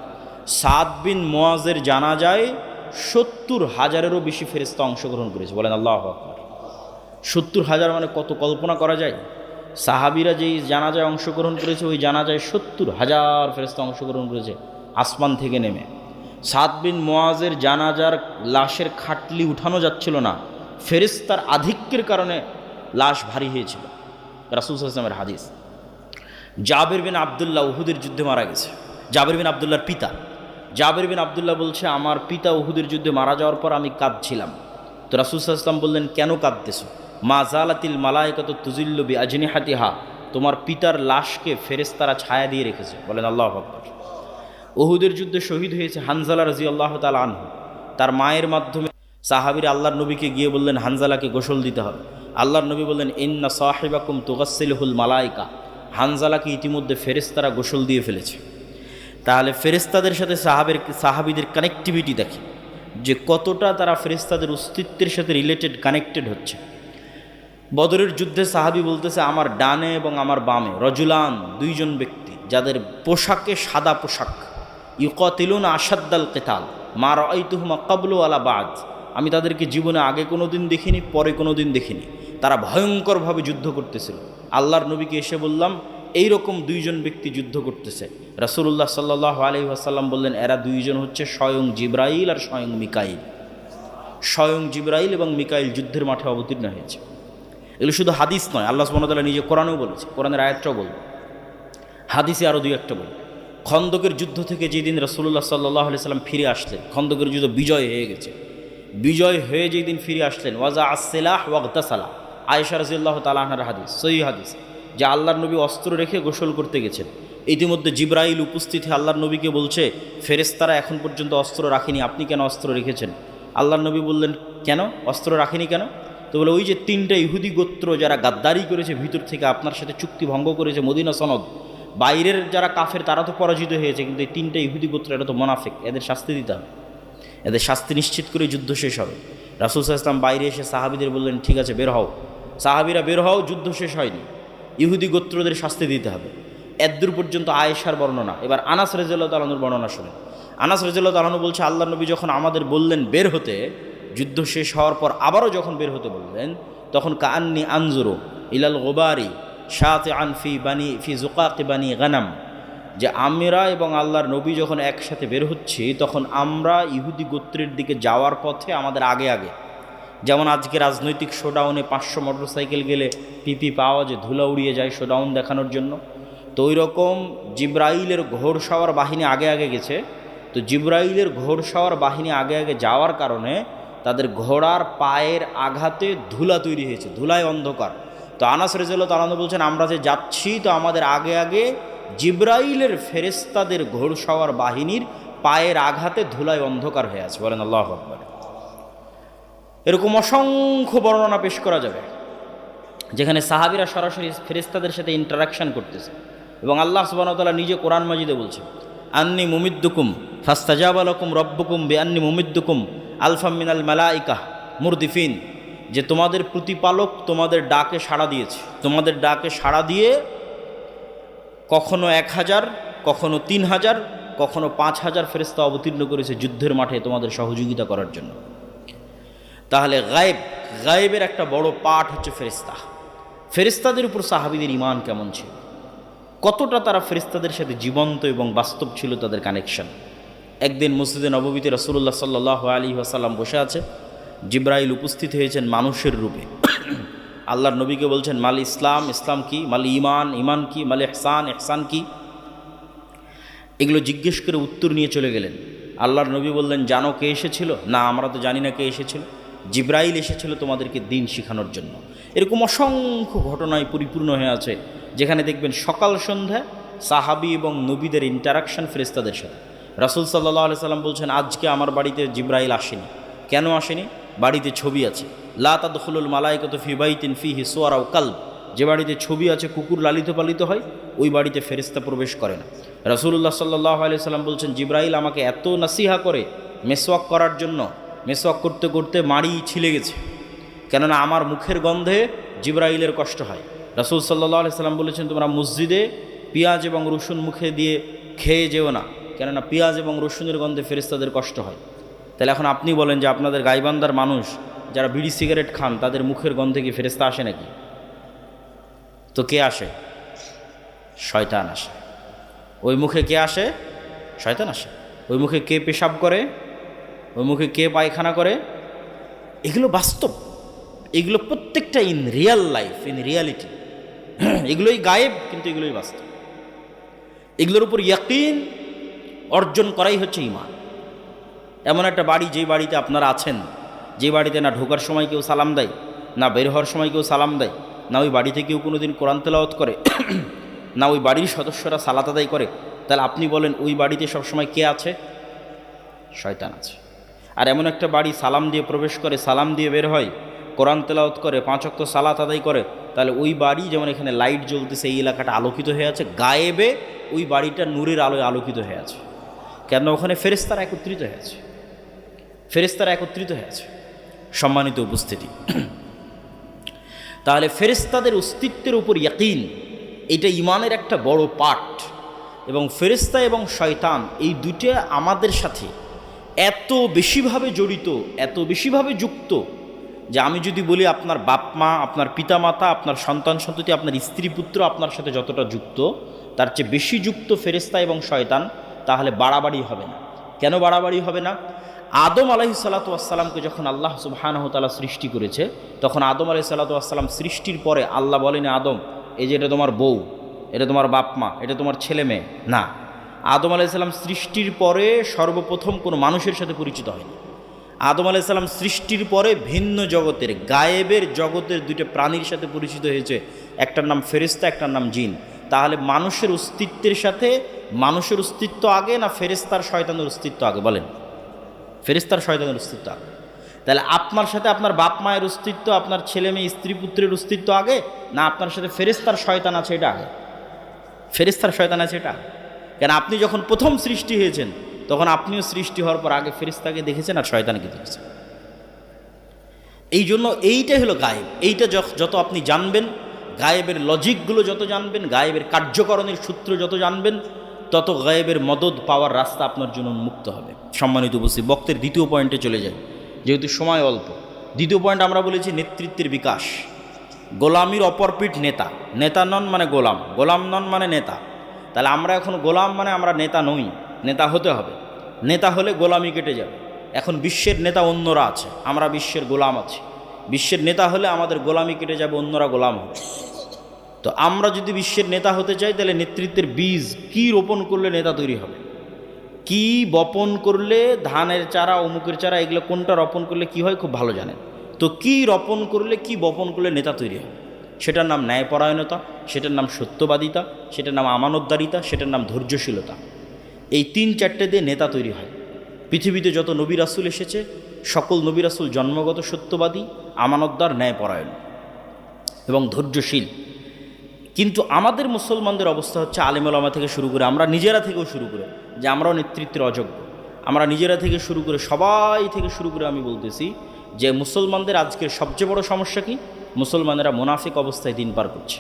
সাদ বিন মুআজের জানাজায় 70,000-এরও বেশি ফেরেশতা অংশগ্রহণ করেছে। বলেন আল্লাহু আকবার। 70,000 মানে কত, কল্পনা করা যায়? সাহাবীরা যেই জানাজায় অংশগ্রহণ করেছে, ওই জানাজায় 70,000 ফেরেশতা অংশগ্রহণ করেছে আসমান থেকে নেমে। সাদ বিন মুআজের জানাজার লাশের খাটলি উঠানো যাচ্ছিল না, ফেরেশতার আধিক্যের কারণে লাশ ভারী হয়েছিল। রাসূল সাল্লাল্লাহু আলাইহি ওয়াসাল্লামের হাদিস। জাবের বিন আব্দুল্লাহ উহুদের যুদ্ধে মারা গেছে। জাবের বিন আব্দুল্লাহর পিতা। জাবের বিন আব্দুল্লাহ বলছে, আমার পিতা উহুদের যুদ্ধে মারা যাওয়ার পর আমি কাঁদছিলাম। তো রাসূল সাল্লাল্লাহু আলাইহি ওয়াসাল্লাম বললেন, কেন কাঁদতেছো? মা জালাতিল মালাইকাতু তুজিল্লু বিআজনিহাতিহা, তোমার পিতার লাশকে ফেরেশতারা ছায়া দিয়ে রেখেছে। বলেন আল্লাহু আকবার। উহুদের যুদ্ধে শহীদ হয়েছে হানজালা রাদিয়াল্লাহু তাআলা আনহু। তার মায়ের মাধ্যমে সাহাবীরা আল্লাহর নবীকে গিয়ে বললেন হানজালাকে গোসল দিতে হবে। আল্লাহর নবী বললেন, ইন্না সাহিবাকুম তুগাসসিলুহুল মালাইকা, হানজালাকে ইতিমধ্যে ফেরেশতারা গোসল দিয়ে ফেলেছে। তাহলে ফেরেশতাদের সাথে সাহাবীদের কানেক্টিভিটি দেখে যে কতটা তারা ফেরেশতাদের অস্তিত্বের সাথে রিলেটেড, কানেক্টেড হচ্ছে। বদরের যুদ্ধে সাহাবী বলতেছে, আমার ডানে এবং আমার বামে রজুলান, দুইজন ব্যক্তি যাদের পোশাকে সাদা পোশাক, ইউকাতিলুন আসাদ্দাল কেতাল মা রাআইতুহুমা ক্বাবলু ওয়ালা বাদ, আমি তাদেরকে জীবনে আগে কোনো দিন দেখিনি, পরে কোনো দিন দেখিনি, তারা ভয়ঙ্করভাবে যুদ্ধ করতেছিল। আল্লাহর নবীকে এসে বললাম, এইরকম দুইজন ব্যক্তি যুদ্ধ করতেছে। রাসূলুল্লাহ সাল্লাল্লাহু আলাইহি ওয়াসাল্লাম বললেন, এরা দুইজন হচ্ছে স্বয়ং জিবরাইল আর স্বয়ং মিকাইল। স্বয়ং জিবরাইল এবং মিকাইল যুদ্ধের মাঠে অবতীর্ণ হয়েছে। এগুলো শুধু হাদিস নয়, আল্লাহ সুবহানাহু ওয়া তাআলা নিজে কোরআনেও বলেছে, কোরআনের আয়াতটাও বলবে, হাদিসে আরও দুই একটা বলবে। খন্দকের যুদ্ধ থেকে যেদিন রাসূলুল্লাহ সাল্লাল্লাহু আলাইহি সাল্লাম ফিরে আসলেন, খন্দকের যুদ্ধ বিজয় হয়ে গেছে, বিজয় হয়ে যেই দিন ফিরে আসলেন, ওয়াজা আসসিলাহ ওয়াগতাসালা, আয়েশা রাদিয়াল্লাহু তাআলা আনহার হাদিস, সহিহ হাদিস, যে আল্লাহর নবী অস্ত্র রেখে গোসল করতে গেছেন। ইতিমধ্যে জিবরাইল উপস্থিত হয়ে আল্লাহর নবীকে বলছে, ফেরেশতারা এখন পর্যন্ত অস্ত্র রাখেনি, আপনি কেন অস্ত্র রেখেছেন? আল্লাহর নবী বললেন, কেন অস্ত্র রাখেনি কেন? তো বলে, ওই যে তিনটা ইহুদি গোত্র যারা গাদ্দারি করেছে, ভিতর থেকে আপনার সাথে চুক্তি ভঙ্গ করেছে, মদিনা সনদ, বাইরের যারা কাফের তারা তো পরাজিত হয়েছে, কিন্তু এই তিনটা ইহুদি গোত্র এটা তো মুনাফিক, এদের শাস্তি দিতে হবে, এদের শাস্তি নিশ্চিত করে যুদ্ধ শেষ হবে। রাসূল সাল্লাল্লাহু আলাইহি ওয়াসাল্লাম বাইরে এসে সাহাবীদের বললেন, ঠিক আছে বের হও। সাহাবীরা বের হও, যুদ্ধ শেষ হয়নি, ইহুদি গোত্রদের শাস্তি দিতে হবে। এদ্দূর পর্যন্ত আয়েশার বর্ণনা। এবার আনাস রাদিয়াল্লাহু তাআলা আনহুর বর্ণনা শুনেন। আনাস রাদিয়াল্লাহু তাআলা আনহু বলছে, আল্লাহর নবী যখন আমাদের বললেন বের হতে, যুদ্ধ শেষ হওয়ার পর আবারও যখন বের হতে বললেন, তখন কাআন্নি আনজুরু ইলাল গুবারি শাতিআন ফি যুকাকি বানি গানাম, যে আমরা এবং আল্লাহর নবী যখন একসাথে বের হচ্ছি, তখন আমরা ইহুদি গোত্রের দিকে যাওয়ার পথে আমাদের আগে আগে, যেমন আজকে রাজনৈতিক শোডাউনে 500 মোটরসাইকেল গেলে পিপি পাওয়া যে ধুলা উড়িয়ে যায় শোডাউন দেখানোর জন্য, তো ওই রকম জিবরাইলের ঘোড়সাওয়ার বাহিনী আগে আগে গেছে। তো জিবরাইলের ঘোড়সাওয়ার বাহিনী আগে আগে যাওয়ার কারণে তাদের ঘোড়ার পায়ের আঘাতে ধুলা তৈরি হয়েছে, ধুলায় অন্ধকার। তো আনাস রাদিয়াল্লাহু তাআলা বলছেন, আমরা যে যাচ্ছি, তো আমাদের আগে আগে জিবরাইলের ফেরেশতাদের ঘোড়সাওয়ার বাহিনীর পায়ের আঘাতে ধুলায় অন্ধকার হয়ে আছে। বলেন আল্লাহু আকবার। এরকম অসংখ্য বর্ণনা পেশ করা যাবে, যেখানে সাহাবীরা সরাসরি ফেরেশতাদের সাথে ইন্টারাকশন করতেছে। এবং আল্লাহ সুবহানাহু ওয়া তাআলা নিজে কোরআন মাজিদে বলছেন, আন্নী মুমিদ্দুকুম ফাস্তাজাবা লাকুম রাব্বুকুম বিআন্নী মুমিদ্দুকুম আলফাম মিনাল মালাইকা মুরদিফিন, যে তোমাদের প্রতিপালক তোমাদের ডাকে সাড়া দিয়েছে, তোমাদের ডাকে সাড়া দিয়ে কখনো 1000, কখনো 3000, কখনো 5000 ফেরেশতা অবতীর্ণ করেছে যুদ্ধের মাঠে তোমাদের সহযোগিতা করার জন্য। তাহলে গায়েবের একটা বড় পাঠ হচ্ছে ফেরেশতা। ফেরেশতাদের উপর সাহাবীদের ঈমান কেমন ছিল, কতটা তারা ফেরেশতাদের সাথে জীবন্ত এবং বাস্তব ছিল তাদের কানেকশন। একদিন মসজিদে নববীতে রাসূলুল্লাহ সাল্লাল্লাহু আলাইহি ওয়াসাল্লাম বসে আছে, জিবরাইল উপস্থিত হয়েছেন মানুষের রূপে। আল্লাহর নবীকে বলছেন, মাল ইসলাম, ইসলাম কি? মাল ঈমান, ঈমান কি? মাল ইহসান, ইহসান কি? এগুলো জিজ্ঞেস করে উত্তর নিয়ে চলে গেলেন। আল্লাহর নবী বললেন, জানো কে এসেছিল? না, আমরা তো জানি না কে এসেছিল। জিবরাইল এসেছিল তোমাদেরকে দিন শেখানোর জন্য। এরকম অসংখ্য ঘটনায় পরিপূর্ণ হয়ে আছে, যেখানে দেখবেন সকাল সন্ধ্যা সাহাবী এবং নবীদের ইন্টারাকশন ফেরেশতাদের সাথে। রাসূল সাল্লাল্লাহু আলাইহি সাল্লাম বলছেন, আজকে আমার বাড়িতে জিবরাইল আসেনি। কেন আসেনি? বাড়িতে ছবি আছে। লা তাদখুলুল মালাইকাতু ফি বাইতিন ফিহি সুওয়ারা ওয়া কালব, যে বাড়িতে ছবি আছে, কুকুর লালিত পালিত হয়, ওই বাড়িতে ফেরেশতা প্রবেশ করে না। রাসূলুল্লাহ সাল্লাল্লাহু আলাইহি সাল্লাম বলছেন, জিবরাইল আমাকে এত নাসিহা করে মেসওয়াক করার জন্য, মেসওয়াক করতে করতে মাড়ি ছিলে গেছে, কেননা আমার মুখের গন্ধে জিবরাইলের কষ্ট হয়। রাসূল সাল্লাল্লাহু আলাইহি সাল্লাম বলেছেন, তোমরা মসজিদে পেঁয়াজ এবং রসুন মুখে দিয়ে খেয়ে যেও না, কেননা পেঁয়াজ এবং রসুনের গন্ধে ফেরেশতাদের কষ্ট হয়। তাহলে এখন আপনি বলেন যে আপনাদের গাইবান্ধার মানুষ যারা বিড়ি সিগারেট খান, তাদের মুখের গন্ধে কি ফেরেশতা আসে নাকি? তো কে আসে? শয়তান আসে। ওই মুখে কে আসে? শয়তান আসে। ওই মুখে কে পেশাব করে? ওই মুখে কে পায়খানা করে? এগুলো বাস্তব, এগুলো প্রত্যেকটা in Real life, in reality. এগুলোই গায়েব, কিন্তু এগুলোই বাস্তব। এগুলোর উপর ইয়াকিন অর্জন করাই হচ্ছে ঈমান। এমন একটা বাড়ি, যেই বাড়িতে আপনারা আছেন, যে বাড়িতে না ঢোকার সময় কেউ সালাম দেয়, না বের হওয়ার সময় কেউ সালাম দেয়, না ওই বাড়িতে কেউ কোনো দিন কোরআন তেলাওয়াত করে, না ওই বাড়ির সদস্যরা সালাত আদায় করে, তাহলে আপনি বলেন ওই বাড়িতে সবসময় কে আছে? শয়তান আছে। আর এমন একটা বাড়ি সালাম দিয়ে প্রবেশ করে, সালাম দিয়ে বের হয়, কোরআন তেলাওয়াত করে, 5 ওয়াক্ত সালাত আদায় করে, তাহলে ওই বাড়ি, যেমন এখানে লাইট জ্বলতেছে, এই এলাকাটা আলোকিত হয়ে আছে, গায়েবে ওই বাড়িটা নূরের আলোয় আলোকিত হয়ে আছে। কেন? ওখানে ফেরেশতারা একত্রিত হয়ে আছে, ফেরেশতারা একত্রিত হয়ে আছে। সম্মানিত উপস্থিতি, তাহলে ফেরেশতাদের অস্তিত্বের উপর ইয়াকিন, এটা ইমানের একটা বড় পার্ট। এবং ফেরেশতা এবং শয়তান এই দুটো আমাদের সাথে এত বেশিভাবে জড়িত, এত বেশিভাবে যুক্ত, যে আমি যদি বলি আপনার বাপ মা, আপনার পিতামাতা, আপনার সন্তান সন্ততি, আপনার স্ত্রী পুত্র আপনার সাথে যতটা যুক্ত, তার চেয়ে বেশি যুক্ত ফেরেশতা এবং শয়তান, তাহলে বাড়াবাড়ি হবে না। কেন বাড়াবাড়ি হবে না? আদম আলাইহিসসালাতু ওয়াসসালামকে যখন আল্লাহ সুবহানাহু ওয়া তাআলা সৃষ্টি করেছে, তখন আদম আলাইহিসসালাতু ওয়াসসালাম সৃষ্টির পরে আল্লাহ বলেন, আদম এই যে এটা তোমার বউ, এটা তোমার বাপ মা, এটা তোমার ছেলে মেয়ে না। আদম আলাইহিসসালাম সৃষ্টির পরে সর্বপ্রথম কোনো মানুষের সাথে পরিচিত হয়নি। আদম আলাইহিসসালাম সৃষ্টির পরে ভিন্ন জগতের, গায়েবের জগতের দুইটা প্রাণীর সাথে পরিচিত হয়েছে, একটার নাম ফেরেশতা, একটার নাম জিন। তাহলে মানুষের অস্তিত্বের সাথে মানুষের অস্তিত্ব আগে না ফেরেশতার শয়তানের অস্তিত্ব আগে? বলেন, ফেরেশতার শয়তানের অস্তিত্ব আগে। তাহলে আপনার সাথে আপনার বাপ মায়ের অস্তিত্ব, আপনার ছেলে মেয়ে স্ত্রী পুত্রের অস্তিত্ব আগে, না আপনার সাথে ফেরেশতার শয়তান আছে এটা আগে? ফেরেশতার শয়তান আছে এটা। কেন আপনি যখন প্রথম সৃষ্টি হয়েছেন তখন আপনিও সৃষ্টি হওয়ার পর আগে ফেরেশতাকে দেখেছেন আর শয়তানকে দেখেছেন। এই জন্য এইটাই হলো গায়েব। এইটা যত আপনি জানবেন, গায়েবের লজিকগুলো যত জানবেন, গায়েবের কার্যকরণের সূত্র যত জানবেন, তত গায়েবের মদদ পাওয়ার রাস্তা আপনার জন্য উন্মুক্ত হবে। সম্মানিত উপস্থিত, বক্তের দ্বিতীয় পয়েন্টে চলে যায়, যেহেতু সময় অল্প। দ্বিতীয় পয়েন্ট আমরা বলেছি নেতৃত্বের বিকাশ। গোলামির অপরপিঠ নেতা। নেতা নন মানে গোলাম, গোলাম নন মানে নেতা। তাহলে আমরা এখন গোলাম মানে আমরা নেতা নই, নেতা হতে হবে। নেতা হলে গোলামি কেটে যাবে। এখন বিশ্বের নেতা অন্যরা আছে, আমরা বিশ্বের গোলাম আছি। বিশ্বের নেতা হলে আমাদের গোলামি কেটে যাবে, অন্যরা গোলাম হবে। তো আমরা যদি বিশ্বের নেতা হতে চাই, তাহলে নেতৃত্বের বীজ কি রোপণ করলে নেতা তৈরি হবে, কি বপন করলে, ধানের চারা, অমুকের চারা, এগুলো কোনটা রোপণ করলে কি হয় খুব ভালো জানেন। তো কি রোপণ করলে, কি বপন করলে নেতা তৈরি হয়? সেটার নাম ন্যায়পরায়ণতা, সেটার নাম সত্যবাদিতা, সেটার নাম আমানতদারিতা, সেটার নাম ধৈর্যশীলতা। এই 3-4টে দিয়ে নেতা তৈরি হয়। পৃথিবীতে যত নবী রাসূল এসেছে, সকল নবী রাসূল জন্মগত সত্যবাদী, আমানতদার, ন্যায়পরায়ণ এবং ধৈর্যশীল। কিন্তু আমাদের মুসলমানদের অবস্থা হচ্ছে, আলেম ওলামা থেকে শুরু করে আমরা নিজেরা থেকেও শুরু করে, যে আমরাও নেতৃত্বের অযোগ্য। আমরা নিজেরা থেকে শুরু করে, সবাই থেকে শুরু করে আমি বলতেছি যে মুসলমানদের আজকের সবচেয়ে বড় সমস্যা কি? মুসলমানেরা মুনাফিক অবস্থায় দিন পার করছে।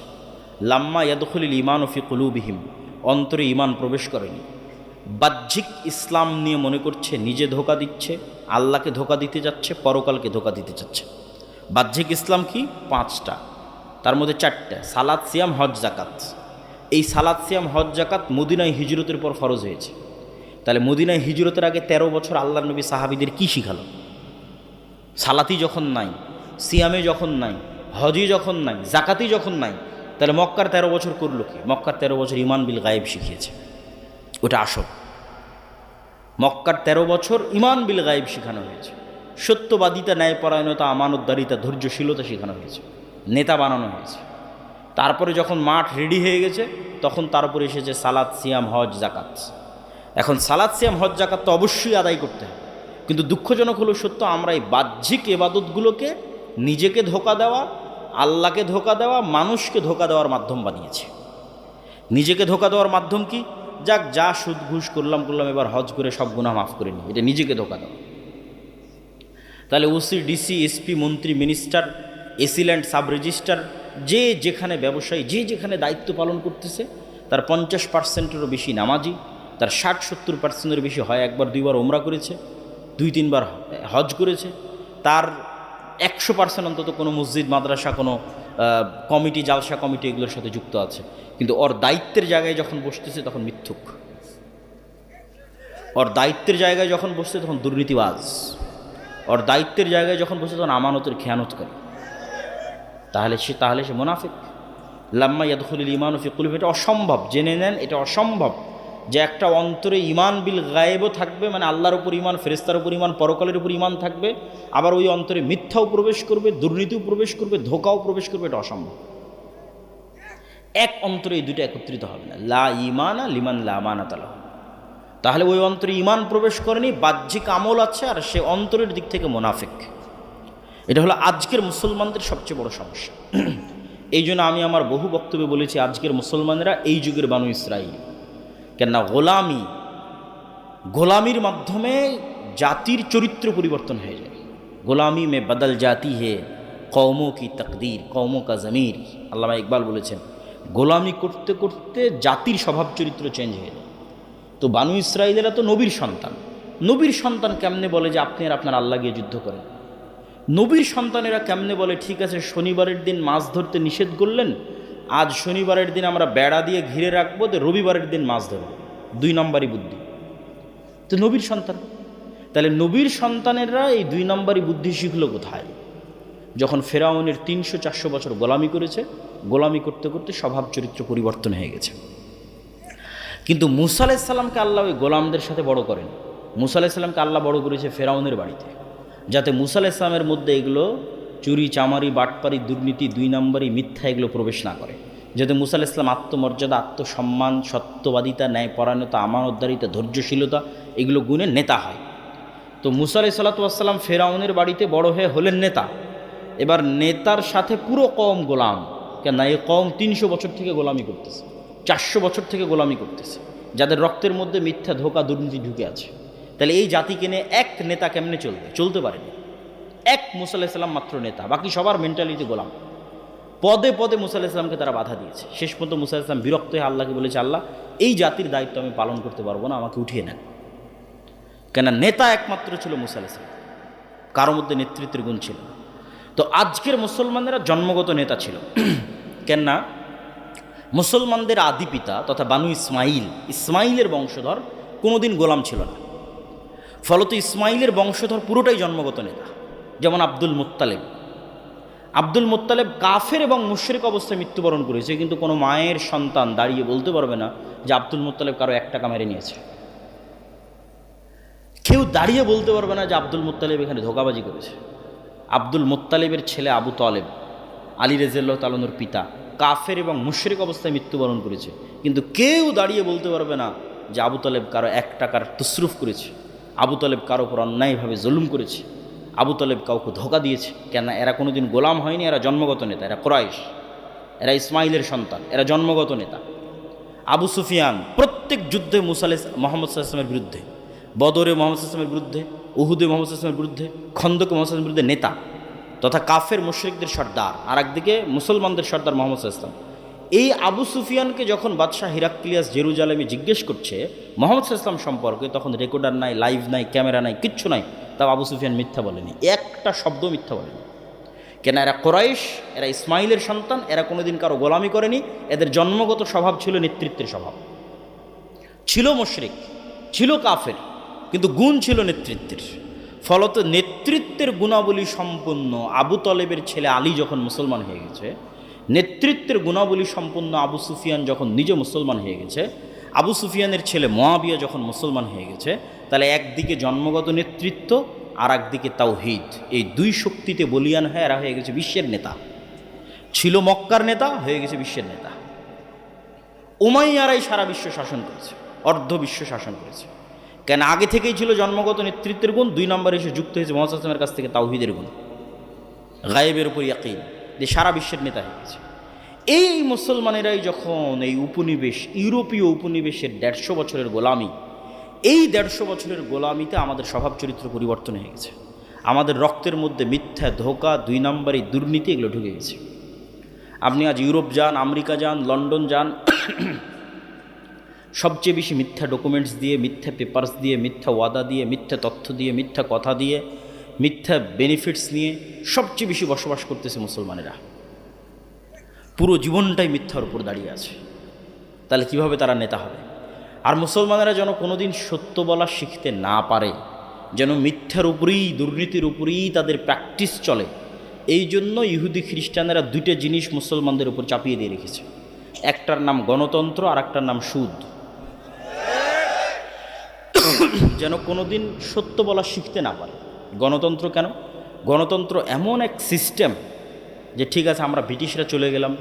লাম্মা ইয়াদখুলুল ঈমানু ফি কুলুবিহিম, অন্তরে ঈমান প্রবেশ করেনি। বাহ্যিক ইসলাম নিয়ে মনে করছে নিজে ধোঁকা দিচ্ছে, আল্লাহকে ধোঁকা দিতে যাচ্ছে, পরকালকে ধোঁকা দিতে যাচ্ছে। বাহ্যিক ইসলাম কি? 5টা, তার মধ্যে 4টা, সালাত, সিয়াম, হজ, জাকাত। এই সালাত, সিয়াম, হজ, জাকাত মদিনায় হিজরতের পর ফরজ হয়েছে। তাহলে মদিনায় হিজরতের আগে 13 বছর আল্লাহর নবী সাহাবীদের কি শিখালো? সালাতি যখন নাই, সিয়ামে যখন নাই, হজই যখন নাই, জাকাতি যখন নাই, তাহলে মক্কার 13 বছর করলো কি? মক্কার 13 বছর ঈমান বিল গায়েব শিখিয়েছে, ওটা আসল। মক্কার 13 বছর ঈমান বিল গায়েব শেখানো হয়েছে, সত্যবাদিতা, ন্যায়পরায়ণতা, আমানতদারিতা, ধৈর্যশীলতা শেখানো হয়েছে, নেতা বানানো হয়েছে। তারপরে যখন মাঠ রেডি হয়ে গেছে, তখন তারপরে এসেছে সালাত, সিয়াম, হজ, জাকাত। এখন সালাত, সিয়াম, হজ, জাকাত তো অবশ্যই আদায় করতে হবে, কিন্তু দুঃখজনক হলো সত্য, আমরা এই বাহ্যিক এবাদতগুলোকে নিজেকে ধোঁকা দেওয়া, আল্লাহকে ধোঁকা দেওয়া, মানুষকে ধোঁকা দেওয়ার মাধ্যম বানিয়েছে। নিজেকে ধোঁকা দেওয়ার মাধ্যম কি? যাক, যা সুদ ঘুষ করলাম, এবার হজ করে সব গুনাহ মাফ করে নিই, এটা নিজেকে ধোঁকা দেওয়া। তাহলে ওসি, ডিসি, এসপি, মন্ত্রী, মিনিস্টার, এসিল্যান্ড, সাব রেজিস্ট্রার, যে যেখানে ব্যবসায়ী, যে যেখানে দায়িত্ব পালন করতেছে, তার 50%-এরও বেশি নামাজি, তার 60-70%-এর বেশি হয় 1-2 বার ওমরা করেছে, 2-3 বার হজ করেছে, তার 100% অন্তত কোনো মসজিদ, মাদ্রাসা, কোনো কমিটি, জালসা কমিটি এগুলোর সাথে যুক্ত আছে। কিন্তু ওর দায়িত্বের জায়গায় যখন বসতেছে তখন মিথ্যুক, ওর দায়িত্বের জায়গায় যখন বসছে তখন দুর্নীতিবাজ, ওর দায়িত্বের জায়গায় যখন বসে তখন আমানতের খেয়ানত করে। তাহলে সে মুনাফিক। লাম্মা ইয়াদখুলুল ঈমানু ফি কুলুবিহিম, এটা অসম্ভব, জেনে নেন, এটা অসম্ভব যে একটা অন্তরে ঈমান বিল গায়েবও থাকবে, মানে আল্লাহর উপর ঈমান, ফেরেশতার উপর ঈমান, পরকালের উপর ঈমান থাকবে, আবার ওই অন্তরে মিথ্যাও প্রবেশ করবে, দুর্নীতিও প্রবেশ করবে, ধোঁকাও প্রবেশ করবে। এটা অসম্ভব। এক অন্তরে এই দুটো একত্রিত হবে না। লা ঈমানা লিমান লা আমানাতা লাহু। তাহলে ওই অন্তরে ঈমান প্রবেশ করেনি, বাহ্যিক আমল আছে, আর সে অন্তরের দিক থেকে মুনাফিক। এটা হলো আজকের মুসলমানদের সবচেয়ে বড় সমস্যা। এই জন্য আমি আমার বহু বক্তব্যে বলেছি, আজকের মুসলমানেরা এই যুগের বানু ইসরাইল। কেননা গোলামির মাধ্যমে জাতির চরিত্র পরিবর্তন হয়ে যায়। গোলামি মে বদল জাতি হে, কওমো কি তাকদীর, কওমো কা জমির। আল্লামা ইকবাল বলেছেন, গোলামি করতে করতে জাতির স্বভাব চরিত্র চেঞ্জ হয়ে যায়। তো বানু ইসরাইলেরা তো নবীর সন্তান। নবীর সন্তান কেমনে বলে যে আপনি আর আপনার আল্লাহ গিয়ে যুদ্ধ করেন? নবীর সন্তানেরা কেমনে বলে ঠিক আছে শনিবারের দিন মাছ ধরতে নিষেধ করলেন, আজ শনিবারের দিন আমরা বেড়া দিয়ে ঘিরে রাখবো, তো রবিবারের দিন মাছ ধরবো। 2 নম্বরই বুদ্ধি। তো নবীর সন্তান, তাহলে নবীর সন্তানেরা এই 2 নম্বরই বুদ্ধি শিখল কোথায়? যখন ফেরাউনের 300-400 বছর গোলামি করেছে, গোলামি করতে করতে স্বভাব চরিত্র পরিবর্তন হয়ে গেছে। কিন্তু মুসা আলাইহিস সালামকে আল্লাহ ওই গোলামদের সাথে বড় করেন। মুসা আলাইহিস সালামকে আল্লাহ বড় করেছে ফেরাউনের বাড়িতে, যাতে মুসা আলাইহিস সালামের মধ্যে এগুলো চুরি চামারি বাটপারি দুর্নীতি 2 নম্বরই মিথ্যা এগুলো প্রবেশ না করে, যাতে মুসা আলাইহিস সালাম আত্মমর্যাদা আত্মসম্মান সত্যবাদিতা ন্যায়পরায়ণতা আমানতদারিতা ধৈর্যশীলতা এগুলো গুণে নেতা হয়। তো মুসা আলাইহিস সালাম ফেরাউনের বাড়িতে বড় হয়ে হলেন নেতা। এবার নেতার সাথে পুরো কওম গোলাম। কেন এই কওম 300 বছর থেকে গোলামি করতেছে, 400 বছর থেকে গোলামি করতেছে, যাদের রক্তের মধ্যে মিথ্যা ধোঁকা দুর্নীতি ঢুকে আছে। তাহলে এই জাতিকে নিয়ে এক নেতা কেমনে চলবে? চলতে পারেনি। এক মুসা আলাইহিস সালাম মাত্র নেতা, বাকি সবার মেন্টালিটি গোলাম। পদে পদে মুসা আলাইহিস সালামকে তারা বাধা দিয়েছে। শেষ পর্যন্ত মুসা আলাইহিস সালাম বিরক্ত হয়ে আল্লাহকে বলেছে, আল্লাহ এই জাতির দায়িত্ব আমি পালন করতে পারবো না, আমাকে উঠিয়ে নেন। কেন নেতা একমাত্র ছিল মুসা আলাইহিস সালাম, কারোর মধ্যে নেতৃত্বের গুণ ছিল না। তো আজকের মুসলমানেরা জন্মগত নেতা ছিল। কেননা মুসলমানদের আদি পিতা তথা বানু ইসমাইলের বংশধর কোনোদিন গোলাম ছিল না। ফলত ইসমাইলের বংশধর পুরোটাই জন্মগত নেতা। যেমন আব্দুল মুত্তালেব কাফের এবং মুশরিক অবস্থায় মৃত্যুবরণ করেছে, কিন্তু কোনো মায়ের সন্তান দাঁড়িয়ে বলতে পারবে না যে আব্দুল মুত্তালেব কারো 1 টাকা মেরে নিয়েছে। কেউ দাঁড়িয়ে বলতে পারবে না যে আব্দুল মুত্তালেব এখানে ধোঁকাবাজি করেছে। আব্দুল মুত্তালেবের ছেলে আবু তালেব, আলী রাদিয়াল্লাহু তাআলা আনহুর পিতা, কাফের এবং মুশরিক অবস্থায় মৃত্যুবরণ করেছে, কিন্তু কেউ দাঁড়িয়ে বলতে পারবে না যে আবু তালেব কারো 1 টাকার তসরুফ করেছে, আবু তালেব কারো উপর অন্যায়ভাবে জুলুম করেছে, আবু তালেব কাউকে ধোঁকা দিয়েছে। কেন? এরা কোনোদিন গোলাম হয়নি, এরা জন্মগত নেতা, এরা কুরাইশ, এরা ইসমাইলের সন্তান, এরা জন্মগত নেতা। আবু সুফিয়ান প্রত্যেক যুদ্ধে মুসা আলাইহিস মুহাম্মদ সাল্লাল্লাহু আলাইহি ওয়াসাল্লামের বিরুদ্ধে, বদরে মুহাম্মদ সাল্লাল্লাহু আলাইহি ওয়াসাল্লামের বিরুদ্ধে, উহুদে মুহাম্মদ সাল্লাল্লাহু আলাইহি ওয়াসাল্লামের বিরুদ্ধে, খন্দকে মুহাম্মদ সাল্লাল্লাহু আলাইহি ওয়াসাল্লামের বিরুদ্ধে নেতা তথা কাফের মুশরিকদের সর্দার, আর একদিকে মুসলমানদের সর্দার মুহাম্মদ সাল্লাল্লাহু আলাইহি ওয়াসাল্লাম। এই আবু সুফিয়ানকে যখন বাদশাহ হিরাক্লিয়াস জেরুজালেমে জিজ্ঞেস করছে মুহাম্মদ সাল্লাল্লাহু আলাইহি ওয়াসাল্লাম সম্পর্কে, তখন রেকর্ডার নাই, লাইভ নাই, ক্যামেরা নাই, কিচ্ছু নাই, তাও আবু সুফিয়ান মিথ্যা বলেনি, একটা শব্দ মিথ্যা বলেনি। কেন? এরা কুরাইশ, এরা ইসমাইলের সন্তান, এরা কোনোদিন কারো গোলামি করেনি, এদের জন্মগত স্বভাব ছিল নেতৃত্বের স্বভাব। ছিল মুশরিক, ছিল কাফের, কিন্তু গুণ ছিল নেতৃত্বের। ফলত নেতৃত্বের গুণাবলী সম্পন্ন আবু তালেবের ছেলে আলী যখন মুসলমান হয়ে গেছে, নেতৃত্বের গুণাবলী সম্পন্ন আবু সুফিয়ান যখন নিজে মুসলমান হয়ে গেছে, আবু সুফিয়ানের ছেলে মুআবিয়া যখন মুসলমান হয়ে গেছে, তাহলে একদিকে জন্মগত নেতৃত্ব আর একদিকে তাওহীদ, এই 2 শক্তিতে বলিয়ান হয়ে এরা হয়ে গেছে বিশ্বের নেতা। ছিল মক্কার নেতা, হয়ে গেছে বিশ্বের নেতা। উমাইয়ারাই সারা বিশ্ব শাসন করেছে, অর্ধ বিশ্ব শাসন করেছে। কেন? আগে থেকেই ছিল জন্মগত নেতৃত্বের গুণ, 2 নম্বরে এসে যুক্ত হয়েছে মুহাম্মদ সাল্লাল্লাহু আলাইহি ওয়াসাল্লামের কাছ থেকে তাওহীদের গুণ, গায়েবের উপর ইয়াকিন, যে সারা বিশ্বের নেতা হয়ে গেছে। এই মুসলমানেরাই যখন এই উপনিবেশ, ইউরোপীয় উপনিবেশের 150 বছরের গোলামি, এই 150 বছরের গোলামিতে আমাদের স্বভাব চরিত্র পরিবর্তন হয়ে গেছে। আমাদের রক্তের মধ্যে মিথ্যা ধোঁকা 2 নম্বরই দুর্নীতি এগুলো ঢুকে গেছে। আপনি আজ ইউরোপ যান, আমেরিকা যান, লন্ডন যান, সবচেয়ে বেশি মিথ্যা ডকুমেন্টস দিয়ে, মিথ্যা পেপারস দিয়ে, মিথ্যা ওয়াদা দিয়ে, মিথ্যা তথ্য দিয়ে, মিথ্যা কথা দিয়ে, মিথ্যা বেনিফিটস নিয়ে সবচেয়ে বেশি বসবাস করতেছে মুসলমানেরা। পুরো জীবনটাই মিথ্যার উপর দাঁড়িয়ে আছে। তাহলে কিভাবে তারা নেতা হবে? আর মুসলমানেরা যেন কোনোদিন সত্য বলা শিখতে না পারে, যেন মিথ্যার উপরেই, দুর্নীতির উপরেই তাদের প্র্যাকটিস চলে, এই জন্য ইহুদি খ্রিস্টানেরা 2টা জিনিস মুসলমানদের উপর চাপিয়ে দিয়ে রেখেছে। একটার নাম গণতন্ত্র আর একটার নাম সুদ। যেন কোনোদিন সত্য বলা শিখতে না পারে। গণতন্ত্র কেন? গণতন্ত্র এমন এক সিস্টেম যে ঠিক আছে আমরা ব্রিটিশরা চলে গেলাম,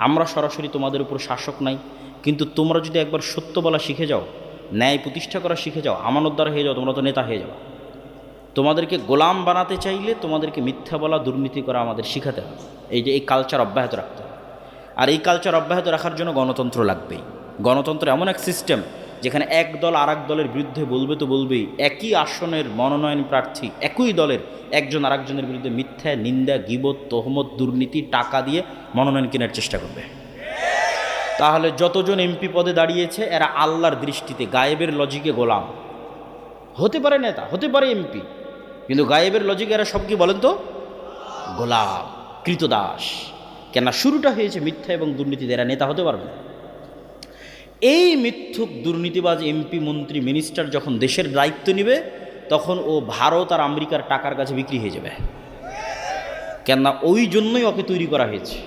আমরা সরাসরি তোমাদের উপর শাসক নাই, কিন্তু তোমরা যদি একবার সত্য বলা শিখে যাও, ন্যায় প্রতিষ্ঠা করা শিখে যাও, আমানতদার হয়ে যাও, তোমরা তো নেতা হয়ে যাও। তোমাদেরকে গোলাম বানাতে চাইলে তোমাদেরকে মিথ্যা বলা, দুর্নীতি করা আমাদের শিখাতে হবে। এই কালচার অব্যাহত রাখতে হবে। আর এই কালচার অব্যাহত রাখার জন্য গণতন্ত্র লাগবেই। গণতন্ত্র এমন এক সিস্টেম যেখানে এক দল আর এক দলের বিরুদ্ধে বলবে তো বলবেই, একই আসনের মনোনয়ন প্রার্থী একই দলের একজন আরেকজনের বিরুদ্ধে মিথ্যা, নিন্দা, গীবত, তহমত, দুর্নীতি, টাকা দিয়ে মনোনয়ন কেনার চেষ্টা করবে। তাহলে যতজন এমপি পদে দাঁড়িয়েছে এরা আল্লাহর দৃষ্টিতে গায়েবের লজিকে গোলাম। হতে পারে নেতা, হতে পারে এমপি, কিন্তু গায়েবের লজিকে এরা সব কি বলেন তো? গোলাম, কৃতদাস। কেন শুরুটা হয়েছে মিথ্যা এবং দুর্নীতিতে, এরা নেতা হতে পারবে না। এই মিথ্যুক দুর্নীতিবাজ এমপি, মন্ত্রী, মিনিস্টার যখন দেশের দায়িত্ব নেবে তখন ও ভারত আর আমেরিকার টাকার কাছে বিক্রি হয়ে যাবে। কেননা ওই জন্যই ওকে তৈরি করা হয়েছে।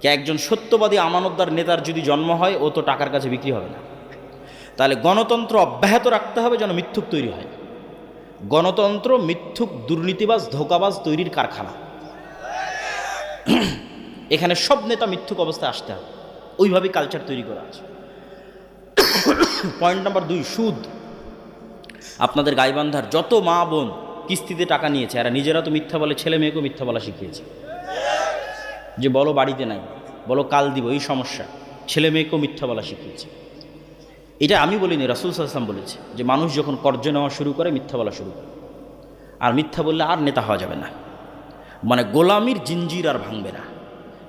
কে একজন সত্যবাদী আমানতদার নেতার যদি জন্ম হয়, ও তো টাকার কাছে বিক্রি হবে না। তাহলে গণতন্ত্র অব্যাহত রাখতে হবে যেন মিথ্যুক তৈরি হয়। গণতন্ত্র মিথ্যুক, দুর্নীতিবাজ, ধোঁকাবাজ তৈরির কারখানা। এখানে সব নেতা মিথ্যুক অবস্থায় আসতে হবে, ওইভাবেই কালচার তৈরি করা আছে। পয়েন্ট নাম্বার 2, সুদ। আপনাদের গাইবান্ধার যত মা বোন কিস্তিতে টাকা নিয়েছে, এরা নিজেরা তো মিথ্যা বলে, ছেলে মেয়েকেও মিথ্যা বলা শিখিয়েছে। যে বলো বাড়িতে নাই, বলো কাল দিব, এই সমস্যা, ছেলে মেয়েকেও মিথ্যা বলা শিখিয়েছে। এটা আমি বলিনি, রাসূল সাল্লাল্লাহু আলাইহি ওয়াসাল্লাম বলেছে যে মানুষ যখন কর্জ নেওয়া শুরু করে মিথ্যা বলা শুরু করে, আর মিথ্যা বললে আর নেতা হওয়া যাবে না, মানে গোলামির জিঞ্জির আর ভাঙবে না।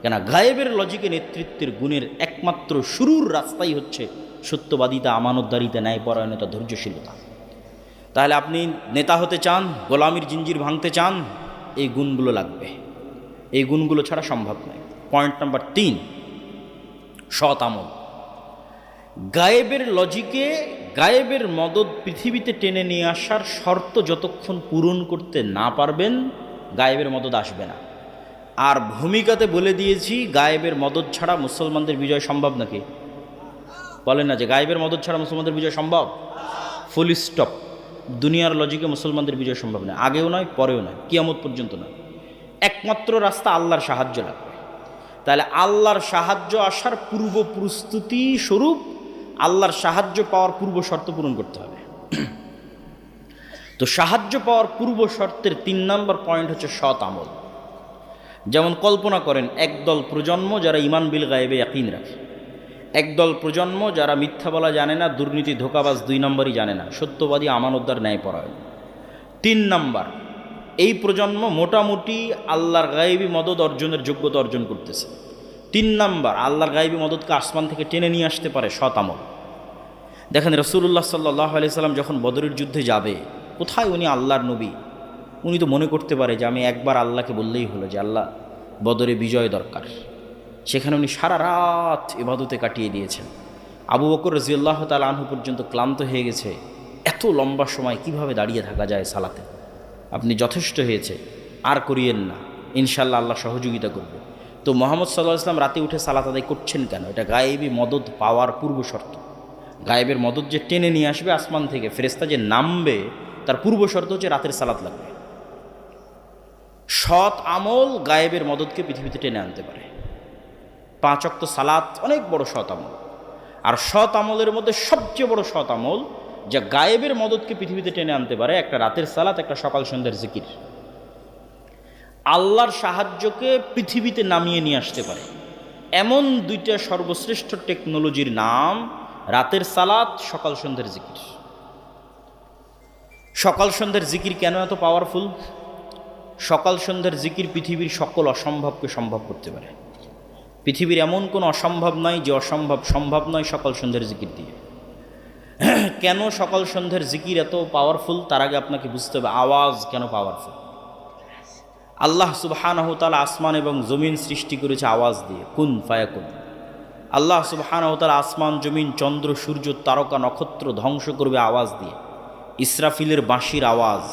কেন গায়েবের লজিকে নেতৃত্বের গুণের একমাত্র শুরুর রাস্তাই হচ্ছে সত্যবাদিতা, আমানতদারিতা, ন্যায়পরায়ণতা, ধৈর্যশীলতা। তাহলে আপনি নেতা হতে চান, গোলামির জিঞ্জির ভাঙতে চান, এই গুণগুলো লাগবে। এই গুণগুলো ছাড়া সম্ভব নয়। পয়েন্ট নাম্বার 3, সৎ আমল। গায়েবের লজিকে গায়েবের মদদ পৃথিবীতে টেনে নিয়ে আসার শর্ত যতক্ষণ পূরণ করতে না পারবেন, গায়েবের মদদ আসবে না। আর ভূমিকাতে বলে দিয়েছি, গায়েবের মদদ ছাড়া মুসলমানদের বিজয় সম্ভব নাকি? বলেন না যে গায়েবের মদদ ছাড়া মুসলমানদের বিজয় সম্ভব? Full stop. দুনিয়ার লজিকে মুসলমানদের বিজয় সম্ভব নয়, আগেও নয়, পরেও নয়, কিয়ামত পর্যন্ত নয়। একমাত্র রাস্তা আল্লাহর সাহায্য লাগবে। তাহলে আল্লাহর সাহায্য আসার পূর্ব প্রস্তুতি স্বরূপ আল্লাহর সাহায্য পাওয়ার পূর্ব শর্ত পূরণ করতে হবে। তো সাহায্য পাওয়ার পূর্ব শর্তের 3 নম্বর পয়েন্ট হচ্ছে সৎ আমল। যেমন কল্পনা করেন, একদল প্রজন্ম যারা ইমান বিল গায়েবে ইয়াকিন রাখে, একদল প্রজন্ম যারা মিথ্যা বলা জানে না, দুর্নীতি, ধোঁকাবাজ 2 নম্বরই জানে না, সত্যবাদী, আমানতদার, ন্যায়পরায়ণ। 3 নম্বর, এই প্রজন্ম মোটামুটি আল্লাহর গায়েবী মদদ অর্জনের যোগ্যতা অর্জন করতেছে। 3 নম্বর, আল্লাহর গায়েবী মদদকে আসমান থেকে টেনে নিয়ে আসতে পারে সৎ আমল। দেখেন রাসূলুল্লাহ সাল্লাল্লাহু আলাইহি সাল্লাম যখন বদরের যুদ্ধে যাবে, কোথায় উনি আল্লাহর নবী, উনি তো মনে করতে পারে যে আমি একবার আল্লাহকে বললেই হলো যে আল্লাহ বদরে বিজয় দরকার। সেখানে উনি সারা রাত ইবাদতে কাটিয়ে দিয়েছেন। আবু বকর রাদিয়াল্লাহু তাআলা আনহু পর্যন্ত ক্লান্ত হয়ে গেছে, এত লম্বা সময় কিভাবে দাঁড়িয়ে থাকা যায় সালাতে? আপনি যথেষ্ট হয়েছে, আর করিয়েন না, ইনশাল্লাহ আল্লাহ সহযোগিতা করবে। তো মুহাম্মদ সাল্লাল্লাহু আলাইহি ওয়াসাল্লাম রাতে উঠে সালাত আদায় করছেন কেন? এটা গায়েবী মদদ পাওয়ার পূর্ব শর্ত। গায়েবের মদদ যে টেনে নিয়ে আসবে আসমান থেকে, ফেরেশতা যে নামবে, তার পূর্ব শর্ত হচ্ছে রাতের সালাত লাগবে। সৎ আমল গায়েবের মদদকে পৃথিবীতে টেনে আনতে পারে। 5 ওয়াক্ত সালাত অনেক বড় সৎ আমল। আর সৎ আমলের মধ্যে সবচেয়ে বড় সৎ আমল যা গায়েবের মদদকে পৃথিবীতে টেনে আনতে পারে, একটা রাতের সালাত, একটা সকাল সন্ধ্যার জিকির। আল্লাহর সাহায্যকে পৃথিবীতে নামিয়ে নিয়ে আসতে পারে এমন 2টা সর্বশ্রেষ্ঠ টেকনোলজির নাম রাতের সালাত, সকাল সন্ধ্যার জিকির। সকাল সন্ধ্যার জিকির কেন এত পাওয়ারফুল? সকাল সন্ধ্যার জিকির পৃথিবীর সকল অসম্ভবকে সম্ভব করতে পারে। পৃথিবীর এমন কোনো অসম্ভব নয় যে অসম্ভব সম্ভব নয় সকাল সন্ধ্যার জিকির দিয়ে। কেন সকাল সন্ধ্যার জিকির এত পাওয়ারফুল, তার আগে আপনাকে বুঝতে হবে আওয়াজ কেন পাওয়ারফুল। আল্লাহ সুবহানাহু ওয়া তাআলা আসমান এবং জমিন সৃষ্টি করেছে আওয়াজ দিয়ে, কুন ফায়াকুন। আল্লাহ সুবহানাহু ওয়া তাআলা আসমান, জমিন, চন্দ্র, সূর্য, তারকা, নক্ষত্র ধ্বংস করবে আওয়াজ দিয়ে। ইসরাফিলের বাঁশির আওয়াজ,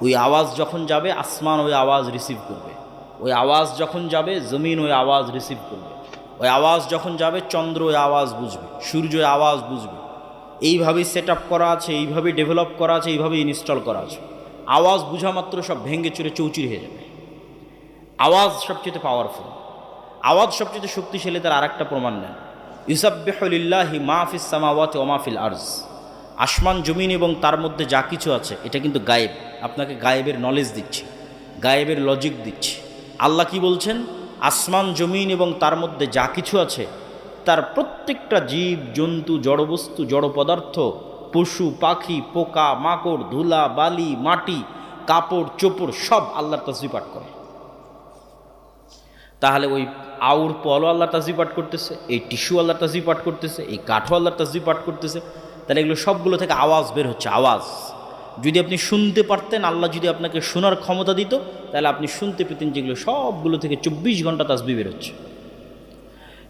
ওই আওয়াজ যখন যাবে আসমান ওই আওয়াজ রিসিভ করবে, ওই আওয়াজ যখন যাবে জমিন ওই আওয়াজ রিসিভ করবে, ওই আওয়াজ যখন যাবে চন্দ্র ওই আওয়াজ বুঝবে, সূর্য ওই আওয়াজ বুঝবে। এইভাবেই সেট আপ করা আছে, এইভাবেই ডেভেলপ করা আছে, এইভাবেই ইনস্টল করা আছে। আওয়াজ বুঝা মাত্র সব ভেঙে চুরে চৌচির হয়ে যাবে। আওয়াজ সবচেয়ে পাওয়ারফুল, আওয়াজ সবচেয়ে শক্তিশালী। তার আরেকটা প্রমাণ নেন, ইউসাব্বিহু লিল্লাহি মা ফিস সামাওয়াতি ওয়া মা ফিল আরজ। আসমান, জমিন এবং তার মধ্যে যা কিছু আছে এটা কিন্তু গায়েব। আপনাকে গায়েবের নলেজ দিচ্ছি, গায়েবের লজিক দিচ্ছি। আল্লাহ কি বলছেন? আসমান, জমিন এবং তার মধ্যে যা কিছু আছে তার প্রত্যেকটা জীব জন্তু জড়বস্তু জড় পদার্থ পশু পাখি পোকা মাকড় ধুলা বালি মাটি কাপড় চোপড় সব আল্লাহর তাসবিহ পাঠ করে। তাহলে ওই আউর পলও আল্লাহর তাসবিহ পাঠ করতেছে, এই টিস্যু আল্লাহর তাসবিহ পাঠ করতেছে, এই কাঠও আল্লাহর তাসবিহ পাঠ করতেছে। তাহলে এগুলো সবগুলো থেকে আওয়াজ বের হচ্ছে, আওয়াজ। যদি আপনি শুনতে পারতেন, আল্লাহ যদি আপনাকে শোনার ক্ষমতা দিত, তাহলে আপনি শুনতে পেতেন যেগুলো সবগুলো থেকে 24 ঘন্টা তাসবিহ বের হচ্ছে।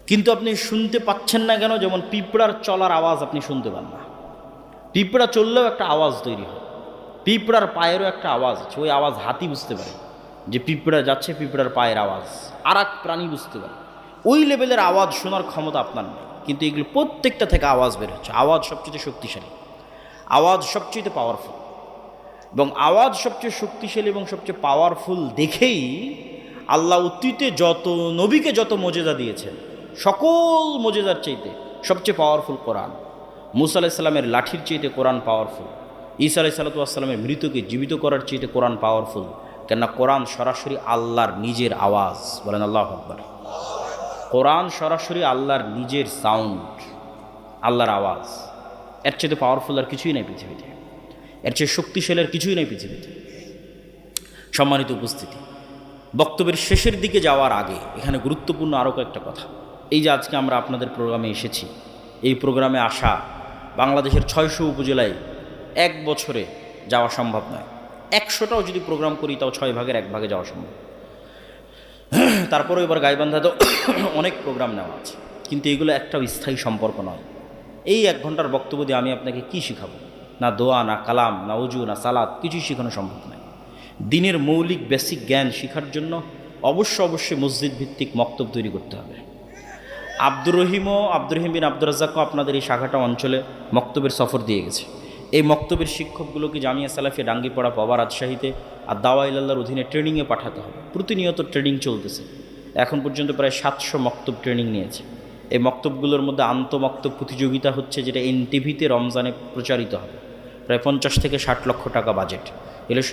কিন্তু আপনি শুনতে পাচ্ছেন না কেন? যেমন পিঁপড়ার চলার আওয়াজ আপনি শুনতে পান না, পিঁপড়া চললেও একটা আওয়াজ তৈরি হয়, পিঁপড়ার পায়েরও একটা আওয়াজ আছে, ওই আওয়াজ হাতি বুঝতে পারে যে পিঁপড়া যাচ্ছে, পিঁপড়ার পায়ের আওয়াজ আর এক প্রাণী বুঝতে পারে। ওই লেভেলের আওয়াজ শোনার ক্ষমতা আপনার নেই, কিন্তু এগুলো প্রত্যেকটা থেকে আওয়াজ বের হচ্ছে। আওয়াজ সবচেয়ে শক্তিশালী, আওয়াজ সবচেয়ে পাওয়ারফুল, এবং আওয়াজ সবচেয়ে শক্তিশালী এবং সবচেয়ে পাওয়ারফুল দেখেই আল্লাহ অতীতে যত নবীকে যত মজেজা দিয়েছেন, সকল মজেজার চাইতে সবচেয়ে পাওয়ারফুল কোরআন। মুসা আলাইহিস সালামের লাঠির চাইতে কোরআন পাওয়ারফুল, ঈসা আলাইহিস সালামের মৃতকে জীবিত করার চাইতে কোরআন পাওয়ারফুল। কেননা কোরআন সরাসরি আল্লাহর নিজের আওয়াজ। বলেন আল্লাহু আকবার। কোরআন সরাসরি আল্লাহর নিজের সাউন্ড, আল্লাহর আওয়াজ। এর চাইতে পাওয়ারফুল আর কিছুই নেই পৃথিবীতে, এর চেয়ে শক্তিশালী আর কিছুই নেই পৃথিবীতে। সম্মানিত উপস্থিতি, বক্তব্যের শেষের দিকে যাওয়ার আগে এখানে গুরুত্বপূর্ণ আরও কয়েকটা কথা। এই যে আজকে আমরা আপনাদের প্রোগ্রামে এসেছি, এই প্রোগ্রামে আসা বাংলাদেশের 600 উপজেলায় এক বছরে যাওয়া সম্ভব নয়। 100টাও যদি প্রোগ্রাম করি তাও 6 ভাগের 1 ভাগে যাওয়া সম্ভব। তারপরেও এবার গাইবান্ধা তো অনেক প্রোগ্রাম নেওয়া আছে, কিন্তু এগুলো একটাও স্থায়ী সম্পর্ক নয়। এই 1 ঘন্টার বক্তব্য দিয়ে আমি আপনাকে কি শিখাবো? না দোয়া, না কালাম, না উজু, না সালাত, কিছুই শেখানো সম্ভব নয়। দিনের মৌলিক বেসিক জ্ঞান শেখার জন্য অবশ্যই মসজিদ ভিত্তিক মক্তব তৈরি করতে হবে। আব্দুর রহিম বিন আব্দুর রাজ্জাকও আপনাদের এই শাখাটা অঞ্চলে মক্তবের সফর দিয়ে গেছে। এই মক্তবের শিক্ষকগুলোকে জামিয়া সালাফিয়া ডাঙ্গিপাড়া, পাওয়া, রাজশাহীতে আর দাওয়া ইলাল্লাহর অধীনে ট্রেনিংয়ে পাঠাতে হবে। প্রতিনিয়ত ট্রেনিং চলতেছে, এখন পর্যন্ত প্রায় 700 মক্তব ট্রেনিং নিয়েছে। এই মক্তবগুলোর মধ্যে আন্তঃমক্তব প্রতিযোগিতা হচ্ছে, যেটা এনটিভিতে রমজানে প্রচারিত হবে। প্রায় 50 থেকে 60 লক্ষ টাকা বাজেট।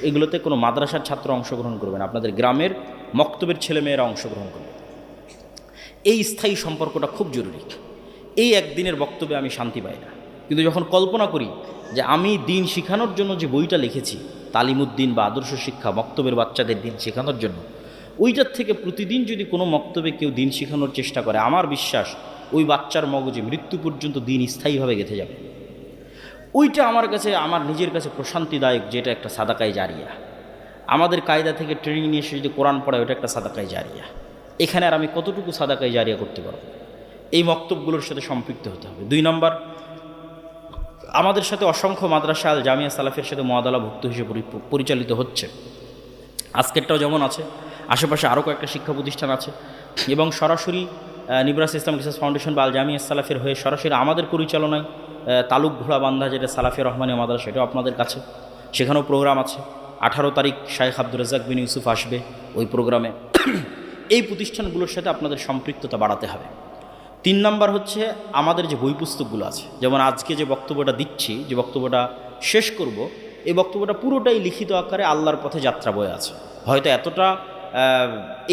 এগুলোতে কোনো মাদ্রাসার ছাত্র অংশগ্রহণ করবেন, আপনাদের গ্রামের মক্তবের ছেলেমেয়েরা অংশগ্রহণ করবে। এই স্থায়ী সম্পর্কটা খুব জরুরি। এই একদিনের বক্তব্যে আমি শান্তি পাই না, কিন্তু যখন কল্পনা করি যে আমি দিন শেখানোর জন্য যে বইটা লিখেছি, তালিমুদ্দিন বা আদর্শ শিক্ষা, মক্তবের বাচ্চাদের দিন শেখানোর জন্য, ওইটার থেকে প্রতিদিন যদি কোনো মক্তবে কেউ দিন শেখানোর চেষ্টা করে, আমার বিশ্বাস ওই বাচ্চার মগজে মৃত্যু পর্যন্ত দিন স্থায়ীভাবে গেঁথে যাবে। ওইটা আমার কাছে, আমার নিজের কাছে প্রশান্তিদায়ক, যেটা একটা সাদাকায়ে জারিয়া। আমাদের কায়দা থেকে ট্রেনিং নিয়ে এসে যদি কোরআন পড়ায়, ওটা একটা সাদাকায়ে জারিয়া। এখানে আর আমি কতটুকু সাদাকায়ে জারিয়া করতে পারবো? এই মক্তবগুলোর সাথে সম্পৃক্ত হতে হবে। 2 নম্বর, আমাদের সাথে অসংখ্য মাদ্রাসা আল জামিয়া সালাফের সাথে মুআদালাভুক্ত হিসেবে পরিচালিত হচ্ছে। আজকেরটাও যেমন আছে, আশেপাশে আরও কয়েকটা শিক্ষা প্রতিষ্ঠান আছে, এবং সরাসরি নিবরাস ইসলাম রিসার্চ ফাউন্ডেশন বা আল জামিয়া সালাফের হয়ে সরাসরি আমাদের পরিচালনায় তালুক ঘোড়াবান্ধা, যেটা সালাফিয়া রহমানিয়া মাদ্রাসা, সেটাও আপনাদের কাছে, সেখানেও প্রোগ্রাম আছে। 18 তারিখ শাইখ আব্দুর রাজ্জাক বিন ইউসুফ আসবে ওই প্রোগ্রামে। এই প্রতিষ্ঠানগুলোর সাথে আপনাদের সম্পৃক্ততা বাড়াতে হবে। 3 নম্বর হচ্ছে, আমাদের যে বই পুস্তকগুলো আছে, যেমন আজকে যে বক্তব্যটা দিচ্ছি, যে বক্তব্যটা শেষ করব, এই বক্তব্যটা পুরোটাই লিখিত আকারে আল্লাহর পথে যাত্রা বয়ে আছে। হয়তো এতটা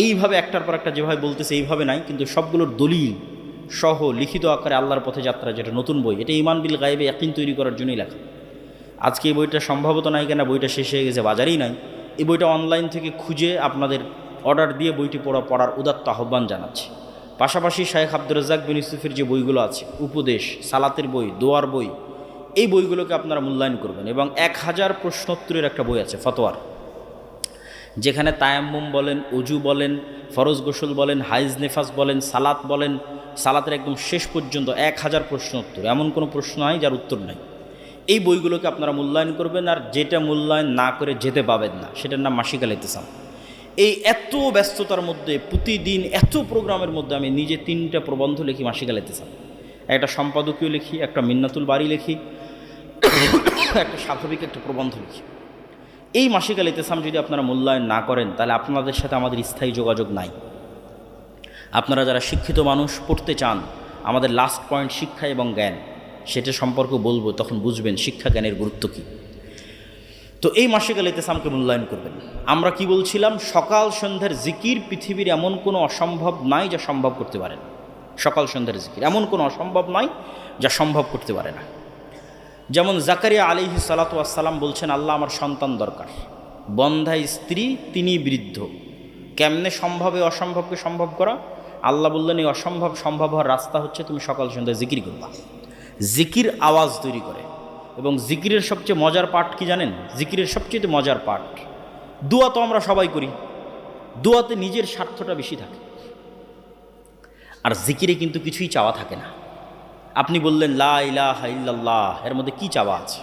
এইভাবে একটার পর একটা যেভাবে বলতেছে এইভাবে নাই, কিন্তু সবগুলোর দলিল সহ লিখিত আকারে আল্লাহর পথে যাত্রা, যেটা নতুন বই, এটা ঈমান বিল গায়বে ইয়াকিন তৈরি করার জন্যই লেখা। আজকে এই বইটা সম্ভবত নাই, কেন বইটা শেষ হয়ে গেছে, বাজারেই নাই। এই বইটা অনলাইন থেকে খুঁজে আপনাদের অর্ডার দিয়ে বইটি পড়ার উদাত্ত আহ্বান জানাচ্ছি। পাশাপাশি শাইখ আব্দুর রাজ্জাক বিন ইউসুফের যে বইগুলো আছে, উপদেশ, সালাতের বই, দোয়ার বই, এই বইগুলোকে আপনারা মূল্যায়ন করবেন। এবং 1000 প্রশ্নোত্তরের একটা বই আছে ফতোয়ার, যেখানে তায়াম্মুম বলেন, অজু বলেন, ফরজ গোসল বলেন, হাইজ নেফাস বলেন, সালাত বলেন, সালাতের একদম শেষ পর্যন্ত 1000 প্রশ্নোত্তর, এমন কোনো প্রশ্ন নাই যার উত্তর নাই। এই বইগুলোকে আপনারা মূল্যায়ন করবেন। আর যেটা মূল্যায়ন না করে যেতে পাবেন না, সেটার নাম মাসিক আল ইতিসাম। এই এত ব্যস্ততার মধ্যে, প্রতিদিন এত প্রোগ্রামের মধ্যে আমি নিজে 3টা প্রবন্ধ লিখি মাসিক আল ইতিসাম। একটা সম্পাদকীয় লিখি, একটা মিন্নাতুল বাড়ি লিখি, একটা স্বাভাবিক একটা প্রবন্ধ লিখি। এই মাসিক আল ইতিসাম যদি আপনারা মূল্যায়ন না করেন, তাহলে আপনাদের সাথে আমাদের স্থায়ী যোগাযোগ নাই। আপনারা যারা শিক্ষিত মানুষ, পড়তে চান, আমাদের লাস্ট পয়েন্ট শিক্ষা এবং জ্ঞান, সেটা সম্পর্কে বলবো, তখন বুঝবেন শিক্ষা জ্ঞানের গুরুত্ব কী। তো এই মাসিক আল ইতিসামকে মূল্যায়ন করবেন। আমরা কি বলছিলাম? সকাল সন্ধ্যার জিকির পৃথিবীর এমন কোনো অসম্ভব নাই যা সম্ভব করতে পারেন। সকাল সন্ধ্যার জিকির। এমন কোনো অসম্ভব নয় যা সম্ভব করতে পারে না। যেমন জাকারিয়া আলাইহিস সালাতু ওয়াস সালাম বলছেন, আল্লাহ আমার সন্তান দরকার, বন্ধা স্ত্রী, তিনি বৃদ্ধ, কেমনে সম্ভবে অসম্ভবকে সম্ভব করা? আল্লাহ বললেন, এই অসম্ভব সম্ভব হওয়ার রাস্তা হচ্ছে তুমি সকাল সন্ধ্যায় জিকির করবা। জিকির আওয়াজ তৈরি করে। এবং জিকিরের সবচেয়ে মজার পাঠ কি জানেন? জিকিরের সবচেয়ে মজার পাঠ, দোয়া তো আমরা সবাই করি, দোয়াতে নিজের স্বার্থটা বেশি থাকে, আর জিকিরে কিন্তু কিছুই চাওয়া থাকে না। আপনি বললেন লা ইলাহা ইল্লাল্লাহ, এর মধ্যে কি চাওয়া আছে?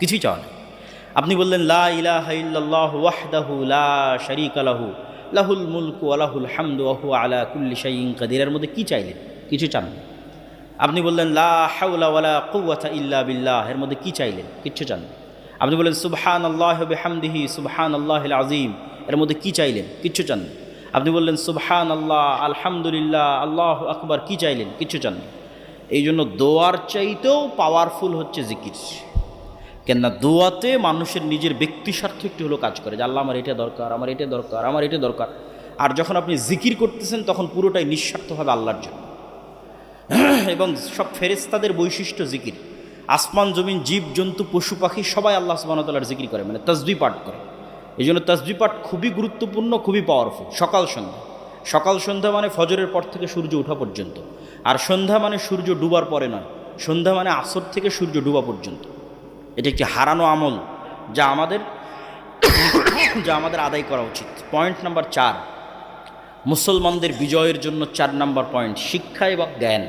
কিছুই চাওয়া নেই। আপনি বললেন লা ইলাহা ইল্লাল্লাহ ওয়াহদাহু লা শারীকা লাহু লাহুল মুলকু ওয়া লাহুল হামদু ওয়া হুয়া আলা কুল্লি শাইইন কাদির, এর মধ্যে কি চাইলেন? কিছু চান না। আপনি বললেন লা হাওলা ওয়ালা কুওয়াতা ইল্লা বিল্লাহ, এর মধ্যে কি চাইলেন? কিচ্ছু চান না। আপনি বললেন সুবহানাল্লাহি ওয়া বিহামদিহি সুবহানাল্লাহিল আযীম, এর মধ্যে কি চাইলেন? কিচ্ছু চান না। আপনি বললেন সুবহানাল্লাহ আলহামদুলিল্লাহ আল্লাহু আকবার, কি চাইলেন? কিচ্ছু চান না। এই জন্য দোয়ার চাইতেও পাওয়ারফুল হচ্ছে জিকির। কেননা দোয়াতে মানুষের নিজের ব্যক্তি স্বার্থ একটু হলেও কাজ করে, যে আল্লাহ আমার এটা দরকার, আমার এটা দরকার, আমার এটা দরকার। আর যখন আপনি জিকির করতেছেন তখন পুরোটাই নিঃস্বার্থভাবে আল্লাহর জন্য। এবং সব ফেরেশতাদের বৈশিষ্ট্য জিকির। আসমান জমিন জীব জন্তু পশু পাখি সবাই আল্লাহ সুবহানাহু ওয়া তাআলার জিকির করে, মানে তাসবিহ পাঠ করে। এই জন্য তাসবিহ পাঠ খুবই গুরুত্বপূর্ণ, খুবই পাওয়ারফুল। সকাল সন্ধ্যা, সকাল সন্ধ্যা মানে ফজরের পর থেকে সূর্য ওঠা পর্যন্ত, আর সন্ধ্যা মানে সূর্য ডুবার পরে নয়, সন্ধ্যা মানে আসর থেকে সূর্য ডুবা পর্যন্ত। এটা একটি হারানো আমল যা আমাদের আদায় করা উচিত। পয়েন্ট নাম্বার 4, মুসলমানদের বিজয়ের জন্য 4 নম্বর পয়েন্ট, শিক্ষা এবং জ্ঞান।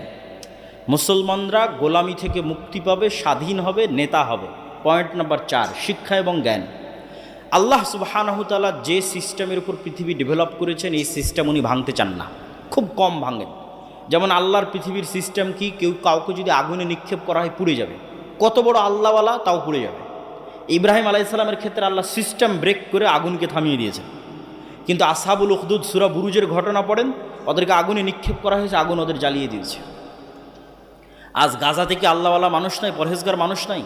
মুসলমানরা গোলামি থেকে মুক্তি পাবে, স্বাধীন হবে, নেতা হবে। পয়েন্ট নাম্বার 4, শিক্ষা এবং জ্ঞান। আল্লাহ সুবহানাহু ওয়া তাআলা যে সিস্টেমের উপর পৃথিবী ডেভেলপ করেছেন, এই সিস্টেম উনি ভাঙতে চান না, খুব কম ভাঙেন। যেমন আল্লাহর পৃথিবীর সিস্টেম কি, কাউকে যদি আগুনে নিক্ষেপ করা হয় পুড়ে যাবে, কত বড় আল্লাহওয়ালা তাও পুড়ে যাবে। ইব্রাহিম আলাইহিস সালামের ক্ষেত্রে আল্লাহ সিস্টেম ব্রেক করে আগুনকে থামিয়ে দিয়েছেন। কিন্তু আসহাবুল উখদুদ সূরা বুরুজের ঘটনা পড়েন, ওদেরকে আগুনে নিক্ষেপ করা হয়েছে, আগুন ওদের জ্বালিয়ে দিয়েছে। আজ গাজা থেকে আল্লাহওয়ালা মানুষ নাই, পরহেজগার মানুষ নাই?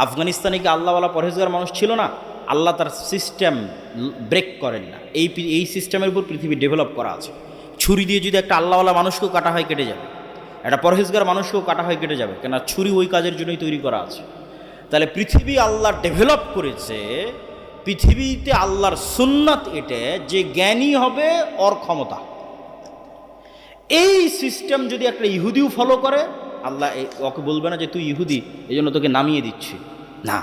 আফগানিস্তানে কি আল্লাহওয়ালা পরহেজগার মানুষ ছিল না? আল্লাহ তার সিস্টেম ব্রেক করেন না। এই সিস্টেমের উপর পৃথিবী ডেভেলপ করা আছে। ছুরি দিয়ে যদি একটা আল্লাহওয়ালা মানুষকেও কাটা হয় কেটে যাবে, একটা পরহেজগার মানুষকেও কাটা হয় কেটে যাবে, কেন ছুরি ওই কাজের জন্যই তৈরি করা আছে। তাহলে পৃথিবী আল্লাহ ডেভেলপ করেছে, পৃথিবীতে আল্লাহর সুন্নাত এটা যে জ্ঞানী হবে ওর ক্ষমতা। এই সিস্টেম যদি একটা ইহুদিও ফলো করে, আল্লাহ ওকে বলবে না যে তুই ইহুদি এই জন্য তোকে নামিয়ে দিচ্ছি, না।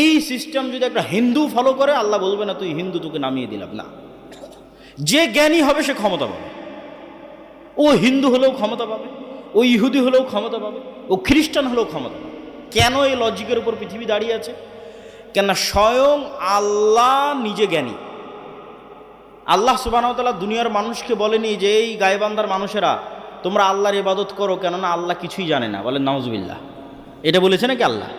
এই সিস্টেম যদি একটা হিন্দু ফলো করে, আল্লাহ বলবে না তুই হিন্দু, তোকে নামিয়ে দিলাম, না। যে জ্ঞানী হবে সে ক্ষমতা পাবে। ও হিন্দু হলেও ক্ষমতা পাবে, ও ইহুদি হলেও ক্ষমতা পাবে, ও খ্রিস্টান হলেও ক্ষমতা পাবে। কেন এই লজিকের উপর পৃথিবী দাঁড়িয়ে আছে? কেন স্বয়ং আল্লাহ নিজে জ্ঞানী। আল্লাহ সুবহানাহু ওয়া তাআলা দুনিয়ার মানুষকে বলেনি যে এই গায়বান্দার মানুষেরা তোমরা আল্লাহর ইবাদত করো, কেননা আল্লাহ কিছুই জানে না। বলেন নাউজুবিল্লাহ। এটা বলেছে নাকি আল্লাহ?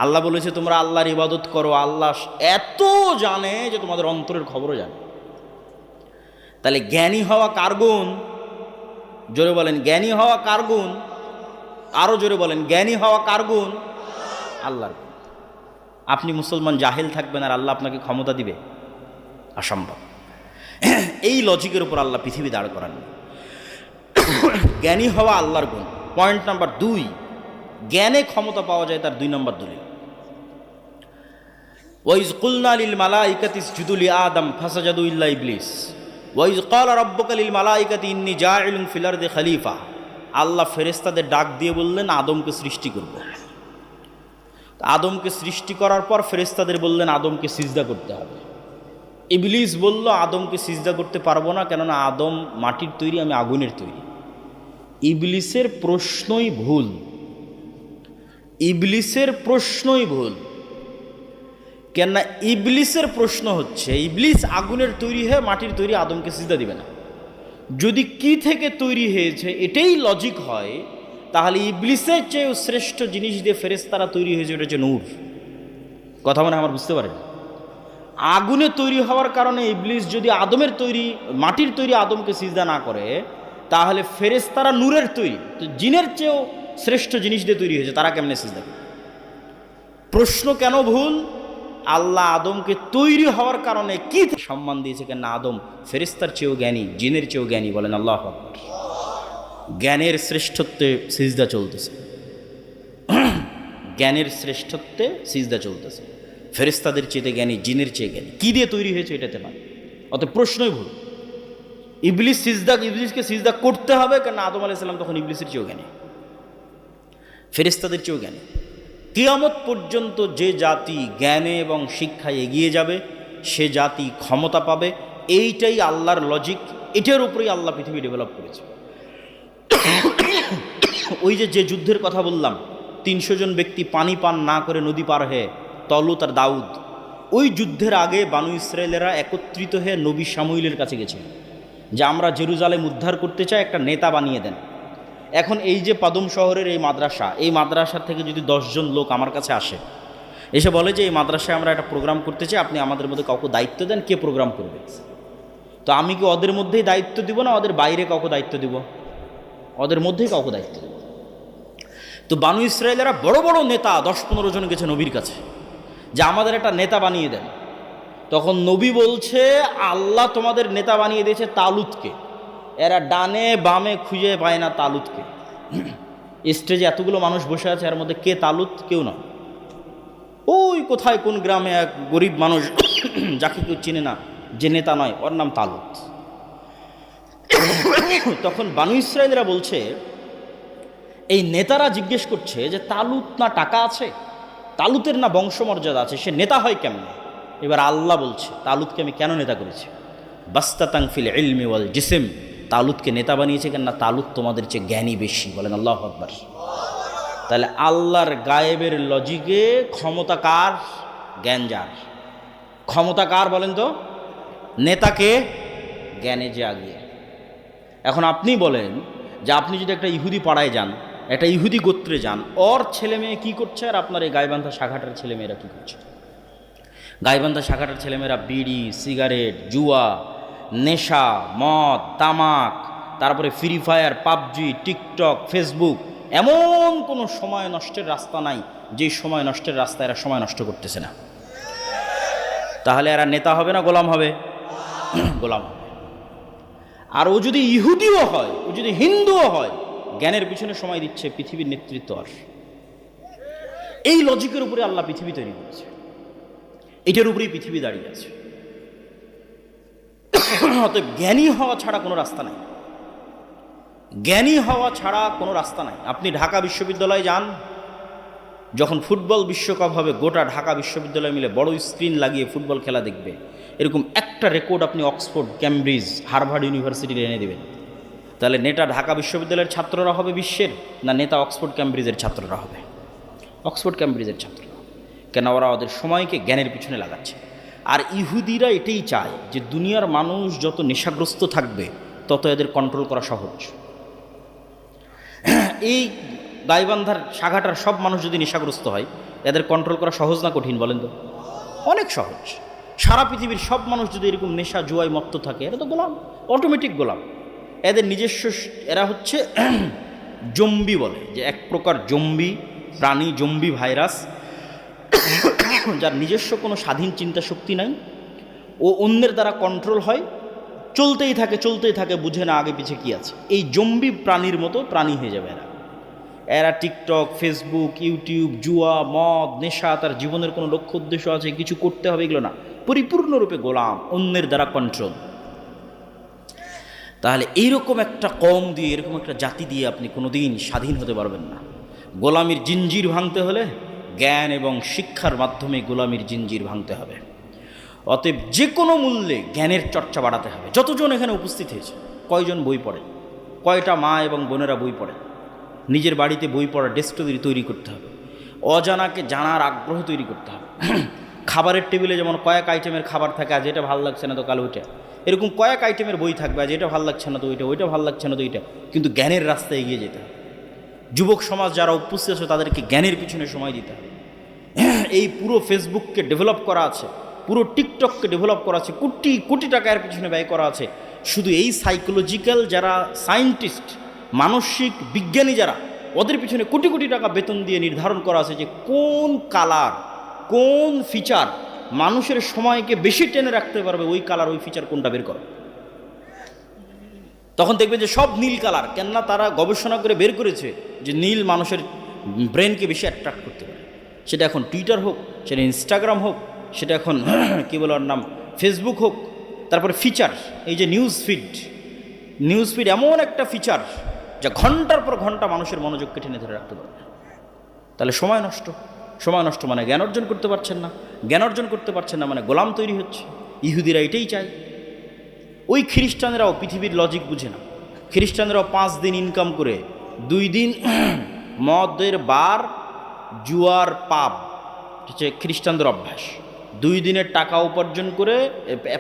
আল্লাহ বলেছে তোমরা আল্লাহর ইবাদত করো, আল্লাহ এত জানে যে তোমাদের অন্তরের খবরও জানে। তাহলে জ্ঞানী হওয়া কার গুণ? জোরে বলেন, জ্ঞানী হওয়া কার গুণ? আরো জোরে বলেন, জ্ঞানী হওয়া কার গুণ? আল্লাহর গুণ। আপনি মুসলমান জাহেল থাকবেন আর আল্লাহ আপনাকে ক্ষমতা দিবে? অসম্ভব। এই লজিকের উপর আল্লাহ পৃথিবী দাঁড় করান। জ্ঞানী হওয়া আল্লাহর গুণ। পয়েন্ট নাম্বার 2, জ্ঞানে ক্ষমতা পাওয়া যায় তার 2 নম্বর দলিল। ওয়াইজ কুলনা লিল মালাইকাতি ইসজুদু লি আদম ফাসাজাদু ইল্লা ইবলিস ওয়াইজ ক্বালা রাব্বুকা লিল মালাইকাতি ইন্নী জাইলুন ফিল আরদি খলিফা। আল্লাহ ফেরেশতাদের ডাক দিয়ে বললেন আদমকে সৃষ্টি করব। আদমকে সৃষ্টি করার পর ফেরেশতাদের বললেন আদমকে সিজদা করতে হবে। ইবলিস বলল আদমকে সিজদা করতে পারবো না, কেননা আদম মাটির তৈরি, আমি আগুনের তৈরি। ইবলিসের প্রশ্নই ভুল, ইবলিসের প্রশ্নই ভুল। কেননা ইবলিসের প্রশ্ন হচ্ছে ইবলিস আগুনের তৈরি হয়ে মাটির তৈরি, আদমকে সিজদা দিবে না। যদি কি থেকে তৈরি হয়েছে এটাই লজিক হয়, তাহলে ইবলিসের চেয়েও শ্রেষ্ঠ জিনিস দিয়ে ফেরেশতারা তৈরি হয়েছে, এটা হচ্ছে নূর। কথা মানে আমার বুঝতে পারেন? আগুনে তৈরি হওয়ার কারণে ইবলিস যদি আদমের তৈরি, মাটির তৈরি আদমকে সিজদা না করে, তাহলে ফেরেশতারা নূরের তৈরি, তো জিনের চেয়েও শ্রেষ্ঠ জিনিস দিয়ে তৈরি হয়েছে, তারা কেমনে সিজদা করবে? প্রশ্ন কেন ভুল? আল্লাহ আদমকে তৈরি হওয়ার কারণে কি সম্মান দিয়েছে, কেন আদম ফেরেশতার চেয়েও জ্ঞানী, জিনের চেয়েও জ্ঞানী। বলেন আল্লাহু আকবার। জ্ঞানের শ্রেষ্ঠত্বে সিজদা চলতেছে, জ্ঞানের শ্রেষ্ঠত্বে সিজদা চলতেছে। ফেরেশতাদের চেয়ে জ্ঞানী, জিনের চেয়ে জ্ঞানী। কী দিয়ে তৈরি হয়েছে এটাতে না, অত প্রশ্নই ভুল। ইবলিসকে সিজদা করতে হবে, কেন আদম আলাইহিস সালাম তখন ইবলিসের চেয়েও জ্ঞানী, ফেরেশতাদের চেয়েও জ্ঞানী। কিয়ামত পর্যন্ত যে জাতি জ্ঞানে এবং শিক্ষায় এগিয়ে যাবে সে জাতি ক্ষমতা পাবে। এইটাই আল্লাহর লজিক, এটার উপরেই আল্লাহ পৃথিবী ডেভেলপ করেছে। ওই যে যুদ্ধের কথা বললাম, 300 জন ব্যক্তি পানি পান না করে নদী পার হয়ে, তলুত আর দাউদ, ওই যুদ্ধের আগে বানু ইসরায়েলেরা একত্রিত হয়ে নবী শামুইলের কাছে গেছে যে আমরা জেরুজালেম উদ্ধার করতে চাই, একটা নেতা বানিয়ে দেন। এখন এই যে পাদুম শহরের এই মাদ্রাসা থেকে যদি 10 জন লোক আমার কাছে আসে, এসে বলে যে এই মাদ্রাসায় আমরা একটা প্রোগ্রাম করতে চাই, আপনি আমাদের মধ্যে কাউকে দায়িত্ব দেন, কে প্রোগ্রাম করবে? তো আমি কি ওদের মধ্যেই দায়িত্ব দিব না ওদের বাইরে কাউকে দায়িত্ব দিব? ওদের মধ্যেই কাউকে দায়িত্ব দিব। তো বানু ইসরায়েলেরা বড় বড় নেতা 10-15 জন গেছে নবীর কাছে যে আমাদের একটা নেতা বানিয়ে দেন। তখন নবী বলছে আল্লাহ তোমাদের নেতা বানিয়ে দিয়েছে তালুতকে। এরা ডানে বামে খুঁজে পায় না তালুতকে। স্টেজে এতগুলো মানুষ বসে আছে, এর মধ্যে কে তালুত? কেউ না। ওই কোথায় কোন গ্রামে এক গরিব মানুষ যাকে কেউ চিনে না, যে নেতা নয়, ওর নাম তালুত। তখন বানু ইসরায়েলরা বলছে, এই নেতারা জিজ্ঞেস করছে যে তালুত না টাকা আছে, তালুতের না বংশমর্যাদা আছে, সে নেতা হয় কেমন? এবার আল্লাহ বলছে তালুতকে আমি কেন নেতা করেছি? বাস্তাতাং ফিল ইলমি ওয়াল জিসম, তালুতকে নেতা বানিয়েছে কেন না তালুত তোমাদের চেয়ে জ্ঞানী বেশি। বলেন আল্লাহু আকবার। তাহলে আল্লাহর গায়েবের লজিকে ক্ষমতা কার? জ্ঞান যার। ক্ষমতা কার বলেন তো? নেতাকে? জ্ঞানে যে আগিয়ে। এখন আপনি বলেন যে আপনি যদি একটা ইহুদি পাড়ায় যান, একটা ইহুদি গোত্রে যান, ওর ছেলে মেয়ে কী করছে আর আপনার এই গাইবান্ধা শাখাটার ছেলেমেয়েরা কী করছে? গাইবান্ধা শাখাটার ছেলেমেয়েরা বিড়ি, সিগারেট, জুয়া, নেশা, মদ, তামাক, তারপরে free fire, PUBG, TikTok, Facebook, এমন কোনো সময় নষ্টের রাস্তা নাই যে সময় নষ্টের রাস্তা এরা সময় নষ্ট করতেছে না। তাহলে এরা নেতা হবে না গোলাম হবে? গোলাম হবে। আর ও যদি ইহুদিও হয়, ও যদি হিন্দুও হয়, জ্ঞানের পিছনে সময় দিচ্ছে, পৃথিবীর নেতৃত্ব আর। এই লজিকের উপরে আল্লাহ পৃথিবী তৈরি করেছে, এটার উপরেই পৃথিবী দাঁড়িয়ে আছে। অতএব জ্ঞানী হওয়া ছাড়া কোনো রাস্তা নাই, জ্ঞানী হওয়া ছাড়া কোনো রাস্তা নাই। আপনি ঢাকা বিশ্ববিদ্যালয়ে যান, যখন ফুটবল বিশ্বকাপ হবে গোটা ঢাকা বিশ্ববিদ্যালয় মিলে বড় স্ক্রিন লাগিয়ে ফুটবল খেলা দেখবে, এরকম একটা রেকর্ড আপনি অক্সফোর্ড, ক্যামব্রিজ, হার্ভার্ড ইউনিভার্সিটির এনে দেবেন। তাহলে নেতা ঢাকা বিশ্ববিদ্যালয়ের ছাত্ররা হবে বিশ্বের, না নেতা অক্সফোর্ড ক্যামব্রিজের ছাত্ররা হবে? অক্সফোর্ড ক্যামব্রিজের ছাত্ররা। কেন? ওরা ওদের সময়কে জ্ঞানের পিছনে লাগাচ্ছে। আর ইহুদিরা এটাই চায় যে দুনিয়ার মানুষ যত নেশাগ্রস্ত থাকবে তত এদের কন্ট্রোল করা সহজ। এই গাইবান্ধার শাখাটার সব মানুষ যদি নেশাগ্রস্ত হয়, এদের কন্ট্রোল করা সহজ না কঠিন বলেন তো? অনেক সহজ। সারা পৃথিবীর সব মানুষ যদি এরকম নেশা জুয়ায় মত্ত থাকে, এরা তো গোলাম, অটোমেটিক গোলাম। এদের নিজস্ব, এরা হচ্ছে জম্বি বলে, যে এক প্রকার জম্বি প্রাণী, জম্বি ভাইরাস, যার নিজস্ব কোনো স্বাধীন চিন্তা শক্তি নাই, ও অন্যের দ্বারা কন্ট্রোল হয়, চলতেই থাকে, বুঝে না আগে পিছে কী আছে। এই জম্বি প্রাণীর মতো প্রাণী হয়ে যাবে এরা। টিকটক, ফেসবুক, ইউটিউব, জুয়া, মদ, নেশা, তার জীবনের কোনো লক্ষ্য উদ্দেশ্য আছে, কিছু করতে হবে, এগুলো না, পরিপূর্ণরূপে গোলাম, অন্যের দ্বারা কন্ট্রোল। তাহলে এইরকম একটা কম দিয়ে, এরকম একটা জাতি দিয়ে আপনি কোনোদিন স্বাধীন হতে পারবেন না। গোলামির জিঞ্জির ভাঙতে হলে জ্ঞান এবং শিক্ষার মাধ্যমে গোলামির জিঞ্জির ভাঙতে হবে। অতএব যে কোনো মূল্যে জ্ঞানের চর্চা বাড়াতে হবে। যতজন এখানে উপস্থিত হয়েছে, কয়জন বই পড়ে? কয়টা মা এবং বোনেরা বই পড়ে? নিজের বাড়িতে বই পড়ার ডেস্ক তৈরি করতে হবে। অজানাকে জানার আগ্রহ তৈরি করতে হবে। খাবারের টেবিলে যেমন কয়েক আইটেমের খাবার থাকে, আজ এটা ভালো লাগছে না তো কাল ওইটা, এরকম কয়েক আইটেমের বই থাকবে, আজ এটা ভালো লাগছে না তো ওইটা, ওইটা ভালো লাগছে না তো ওইটা, কিন্তু জ্ঞানের রাস্তায় এগিয়ে যেতে হবে। যুবক সমাজ যারা উপস্থিত আছে তাদেরকে জ্ঞানের পিছনে সময় দিতে হবে। এই পুরো ফেসবুককে ডেভেলপ করা আছে, পুরো টিকটককে ডেভেলপ করা আছে, কোটি কোটি টাকা এর পিছনে ব্যয় করা আছে। শুধু এই সাইকোলজিক্যাল যারা সায়েন্টিস্ট, মানসিক বিজ্ঞানী যারা, ওদের পিছনে কোটি কোটি টাকা বেতন দিয়ে নির্ধারণ করা আছে যে কোন কালার, কোন ফিচার মানুষের সময়কে বেশি টেনে রাখতে পারবে, ওই কালার, ওই ফিচার কোনটা বের করো। তখন দেখবেন যে সব নীল কালার, কেননা তারা গবেষণা করে বের করেছে যে নীল মানুষের ব্রেনকে বেশি অ্যাট্রাক্ট করতে পারে। সেটা এখন টুইটার হোক, সেটা ইনস্টাগ্রাম হোক, সেটা এখন কী বলে ওর নাম ফেসবুক হোক। তারপরে ফিচার, এই যে নিউজ ফিড এমন একটা ফিচার যা ঘন্টার পর ঘন্টা মানুষের মনোযোগকে টেনে ধরে রাখতে পারবে। তাহলে সময় নষ্ট মানে জ্ঞান অর্জন করতে পারছেন না, জ্ঞান অর্জন করতে পারছেন না মানে গোলাম তৈরি হচ্ছে। ইহুদিরা এটাই চায়। ওই খ্রিস্টানরাও পৃথিবীর লজিক বুঝে না। খ্রিস্টানরাও 5 দিন ইনকাম করে 2 দিন মদের বার, জুয়ার পাব হচ্ছে খ্রিস্টানদের অভ্যাস। 2 দিনের টাকা উপার্জন করে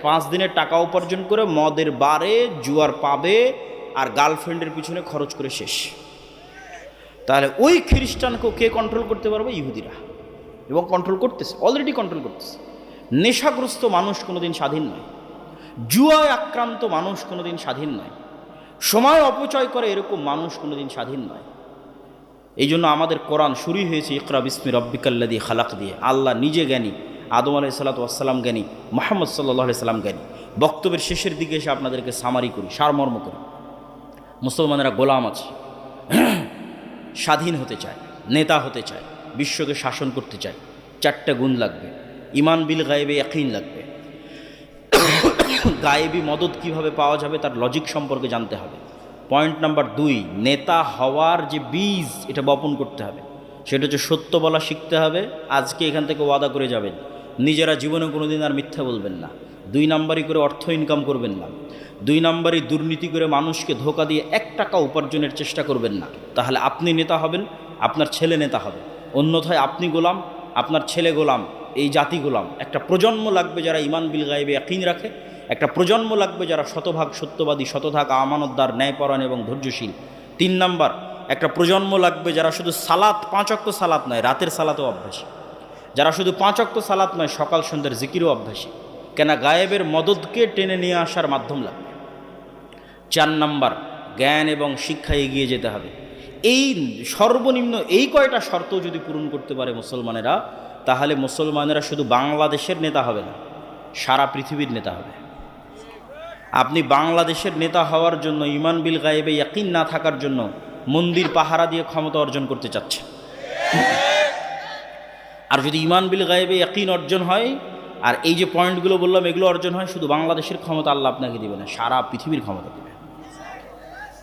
5 দিনের টাকা উপার্জন করে মদের বারে, জুয়ার পাবে আর গার্লফ্রেন্ডের পিছনে খরচ করে শেষ। তাহলে ওই খ্রিস্টানকেও কে কন্ট্রোল করতে পারবে? ইহুদিরা। এবং কন্ট্রোল করতেছে, অলরেডি কন্ট্রোল করতেছে। নেশাগ্রস্ত মানুষ কোনোদিন স্বাধীন নয়, জুয়ায় আক্রান্ত মানুষ কোনোদিন স্বাধীন নয়, সময় অপচয় করে এরকম মানুষ কোনোদিন স্বাধীন নয়। এই জন্য আমাদের কোরআন শুরুই হয়েছে ইকরা বিসমি রব্বিকাল্লাযী খালাক দিয়ে। আল্লাহ নিজে জ্ঞানী, আদম আলাইহিসসালাতু ওয়াসসালাম জ্ঞানী, মুহাম্মদ সাল্লাল্লাহু আলাইহি সাল্লাম জ্ঞানী। বক্তব্যের শেষের দিকে এসে আপনাদেরকে সামারি করি, সারমর্ম করি। মুসলমানেরা গোলাম আছে, স্বাধীন হতে চায়, নেতা হতে চায়, বিশ্বকে শাসন করতে চায়। 4টা গুণ লাগবে। ইমান বিল গায়েবে ইয়াকিন লাগবে। গায়েবী মদদ কিভাবে পাওয়া যাবে তার লজিক সম্পর্কে জানতে হবে। পয়েন্ট নাম্বার 2, নেতা হওয়ার যে বীজ এটা বপন করতে হবে। সেটা হচ্ছে সত্য বলা শিখতে হবে। আজকে এখান থেকে ওয়াদা করে যাবেন, নিজেরা জীবনে কোনোদিন আর মিথ্যা বলবেন না। 2 নাম্বারি করে অর্থ ইনকাম করবেন না। 2 নাম্বারি দুর্নীতি করে মানুষকে ধোকা দিয়ে 1 টাকা উপার্জনের চেষ্টা করবেন না। তাহলে আপনি নেতা হবেন, আপনার ছেলে নেতা হবে। অন্যথায় আপনি গোলাম, আপনার ছেলে গোলাম, এই জাতি গোলাম। একটা প্রজন্ম লাগবে যারা ইমান বিল গায়েবে ইয়াকিন রাখে। একটা প্রজন্ম লাগবে যারা শতভাগ সত্যবাদী, শতভাগ আমানতদার, ন্যায়পরায়ণ এবং ধৈর্যশীল। 3 নাম্বার, একটা প্রজন্ম লাগবে যারা শুধু সালাত, 5 ওয়াক্ত সালাত নয়, রাতের সালাতেও অভ্যাসী। যারা শুধু 5 ওয়াক্ত সালাত নয়, সকাল সন্ধ্যার জিকিরও অভ্যাসী। কেন? গায়েবের মদদকে টেনে নিয়ে আসার মাধ্যম লাগবে। 4 নাম্বার, জ্ঞান এবং শিক্ষায় এগিয়ে যেতে হবে। এই সর্বনিম্ন এই কয়টা শর্ত যদি পূরণ করতে পারে মুসলমানেরা, তাহলে মুসলমানেরা শুধু বাংলাদেশের নেতা হবে না, সারা পৃথিবীর নেতা হবে। আপনি বাংলাদেশের নেতা হওয়ার জন্য ইমান বিল গায়েবে ইয়াকিন না থাকার জন্য মন্দির পাহারা দিয়ে ক্ষমতা অর্জন করতে চাচ্ছেন। আর যদি ইমান বিল গায়েবে ইয়াকিন অর্জন হয়, আর এই যে পয়েন্টগুলো বললাম এগুলো অর্জন হয়, শুধু বাংলাদেশের ক্ষমতা আল্লাহ আপনাকে দিবে না, সারা পৃথিবীর ক্ষমতা দেবে।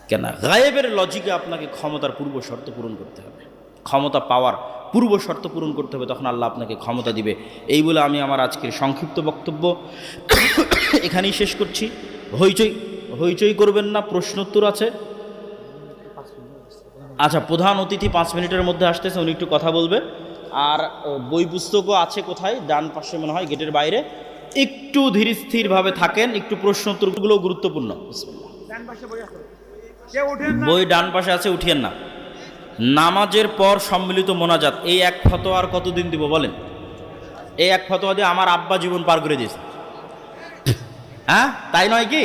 কেন? গায়েবের লজিকে আপনাকে ক্ষমতার পূর্ব শর্ত পূরণ করতে হবে, ক্ষমতা পাওয়ার পূর্ব শর্ত পূরণ করতে হবে, তখন আল্লাহ আপনাকে ক্ষমতা দিবে। এই বলে আমি আমার আজকের সংক্ষিপ্ত বক্তব্য এখানেই শেষ করছি। হইচই করবেন না, প্রশ্নোত্তর আছে। আচ্ছা, প্রধান অতিথি 5 মিনিটের মধ্যে আসতেছে, উনি একটু কথা বলবে। আর বই পুস্তকও আছে কোথায়, ডান পাশে মনে হয় গেটের বাইরে। একটু ধীর স্থিরভাবে থাকেন, একটু প্রশ্নোত্তরগুলো গুরুত্বপূর্ণ। বই ডান পাশে আছে, উঠিয়েন না। নামাজের পর সম্মিলিত মোনাজাত, এই এক ফতোয়া আর কতদিন দিব বলেন? এই এক ফতোয়া দিয়ে আমার আব্বা জীবন পার করে দিয়েছে। হ্যাঁ, তাই নয় কি?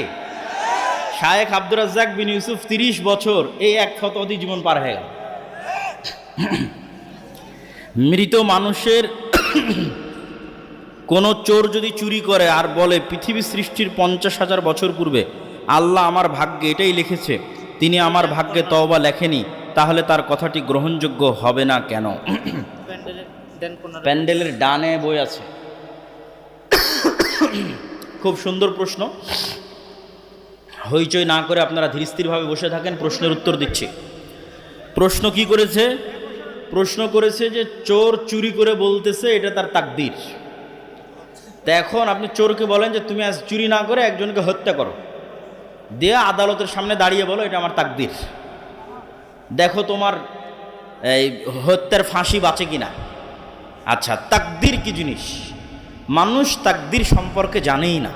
শায়েখ আব্দুর রাজ্জাক বিন ইউসুফ 30 বছর এই এক ফতোয়া দিয়ে জীবন পার হয়ে গেল। মৃত মানুষের কোন চোর যদি চুরি করে আর বলে পৃথিবী সৃষ্টির 50,000 বছর পূর্বে আল্লাহ আমার ভাগ্যে এটাই লিখেছে, তিনি আমার ভাগ্যে তওবা লেখেনি, তাহলে তার কথাটি গ্রহণযোগ্য হবে না কেন? প্যান্ডেলের ডানে বই আছে। খুব সুন্দর প্রশ্ন। হইচই না করে আপনারা ধীরস্থিরভাবে বসে থাকেন, প্রশ্নের উত্তর দিচ্ছি। প্রশ্ন কি করেছে? প্রশ্ন করেছে যে চোর চুরি করে বলতেছে এটা তার তাকদীর। তা এখন আপনি চোরকে বলেন যে তুমি আজ চুরি না করে একজনকে হত্যা করো, দিয়ে আদালতের সামনে দাঁড়িয়ে বলো এটা আমার তাকদীর, দেখো তোমার এই হত্যার ফাঁসি বাঁচে কিনা। আচ্ছা, তাকদীর কি জিনিস? মানুষ তাকদীর সম্পর্কে জানেই না।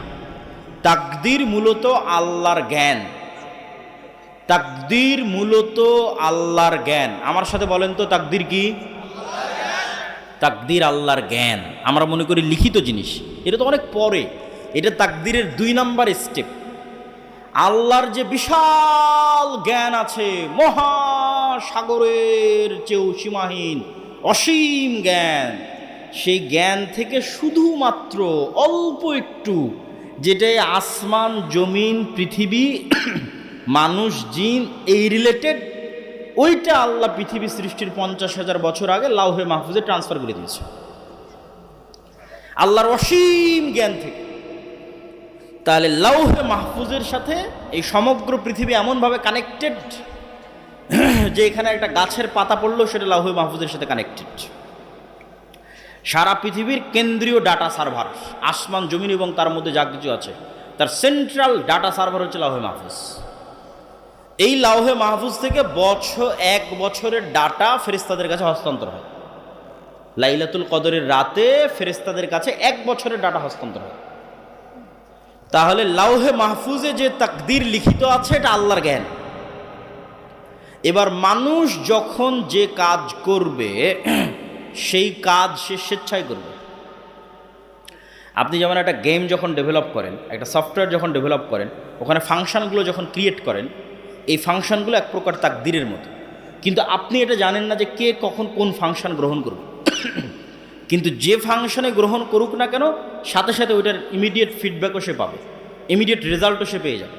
তাকদীর মূলত আল্লাহর জ্ঞান। তাকদীর মূলত আল্লাহর জ্ঞান। আমার সাথে বলেন তো তাকদীর কি? তাকদীর আল্লাহর জ্ঞান। আমরা মনে করি লিখিত জিনিস, এটা তো অনেক পরে। এটা তাকদীরের 2 নাম্বার স্টেপ। আল্লাহর যে বিশাল জ্ঞান আছে, মহাসাগরের চেয়েও সীমাহীন অসীম জ্ঞান, সেই জ্ঞান থেকে শুধুমাত্র অল্প একটু, যেটাই আসমান, জমিন, পৃথিবী মানুষ জিন এই রিলেটেড, ওইটা আল্লাহ পৃথিবী সৃষ্টির 50,000 বছর আগে লাউহে মাহফুজে ট্রান্সফার করে দিয়েছে আল্লাহর অসীম জ্ঞান থেকে। তাহলে লাউহে মাহফুজের সাথে এই সমগ্র পৃথিবী এমনভাবে কানেক্টেড যে এখানে একটা গাছের পাতা পড়লেও সেটা লাউহে মাহফুজের সাথে কানেক্টেড। সারা পৃথিবীর কেন্দ্রীয় ডাটা সার্ভার, আসমান জমিন এবং তার মধ্যে যা কিছু আছে তার সেন্ট্রাল ডাটা সার্ভার হচ্ছে লাউহে মাহফুজ। এই লাউহে মাহফুজ থেকে এক বছরের ডাটা ফেরেশতাদের কাছে হস্তান্তর হয়। লাইলাতুল কদরের রাতে ফেরেশতাদের কাছে 1 বছরের ডাটা হস্তান্তর হয়। তাহলে লাউহে মাহফুজে যে তাকদীর লিখিত আছে এটা আল্লাহর জ্ঞান। এবার মানুষ যখন যে কাজ করবে সেই কাজ সে স্বেচ্ছায় করবে। আপনি যেমন একটা গেম যখন ডেভেলপ করেন, একটা সফটওয়্যার যখন ডেভেলপ করেন, ওখানে ফাংশনগুলো যখন ক্রিয়েট করেন, এই ফাংশনগুলো এক প্রকার তাকদীরের মতো, কিন্তু আপনি এটা জানেন না যে কে কখন কোন ফাংশন গ্রহণ করবে। কিন্তু যে ফাংশনে গ্রহণ করুক না কেন, সাথে সাথে ওইটার ইমিডিয়েট ফিডব্যাকও সে পাবে, ইমিডিয়েট রেজাল্টও সে পেয়ে যাবে,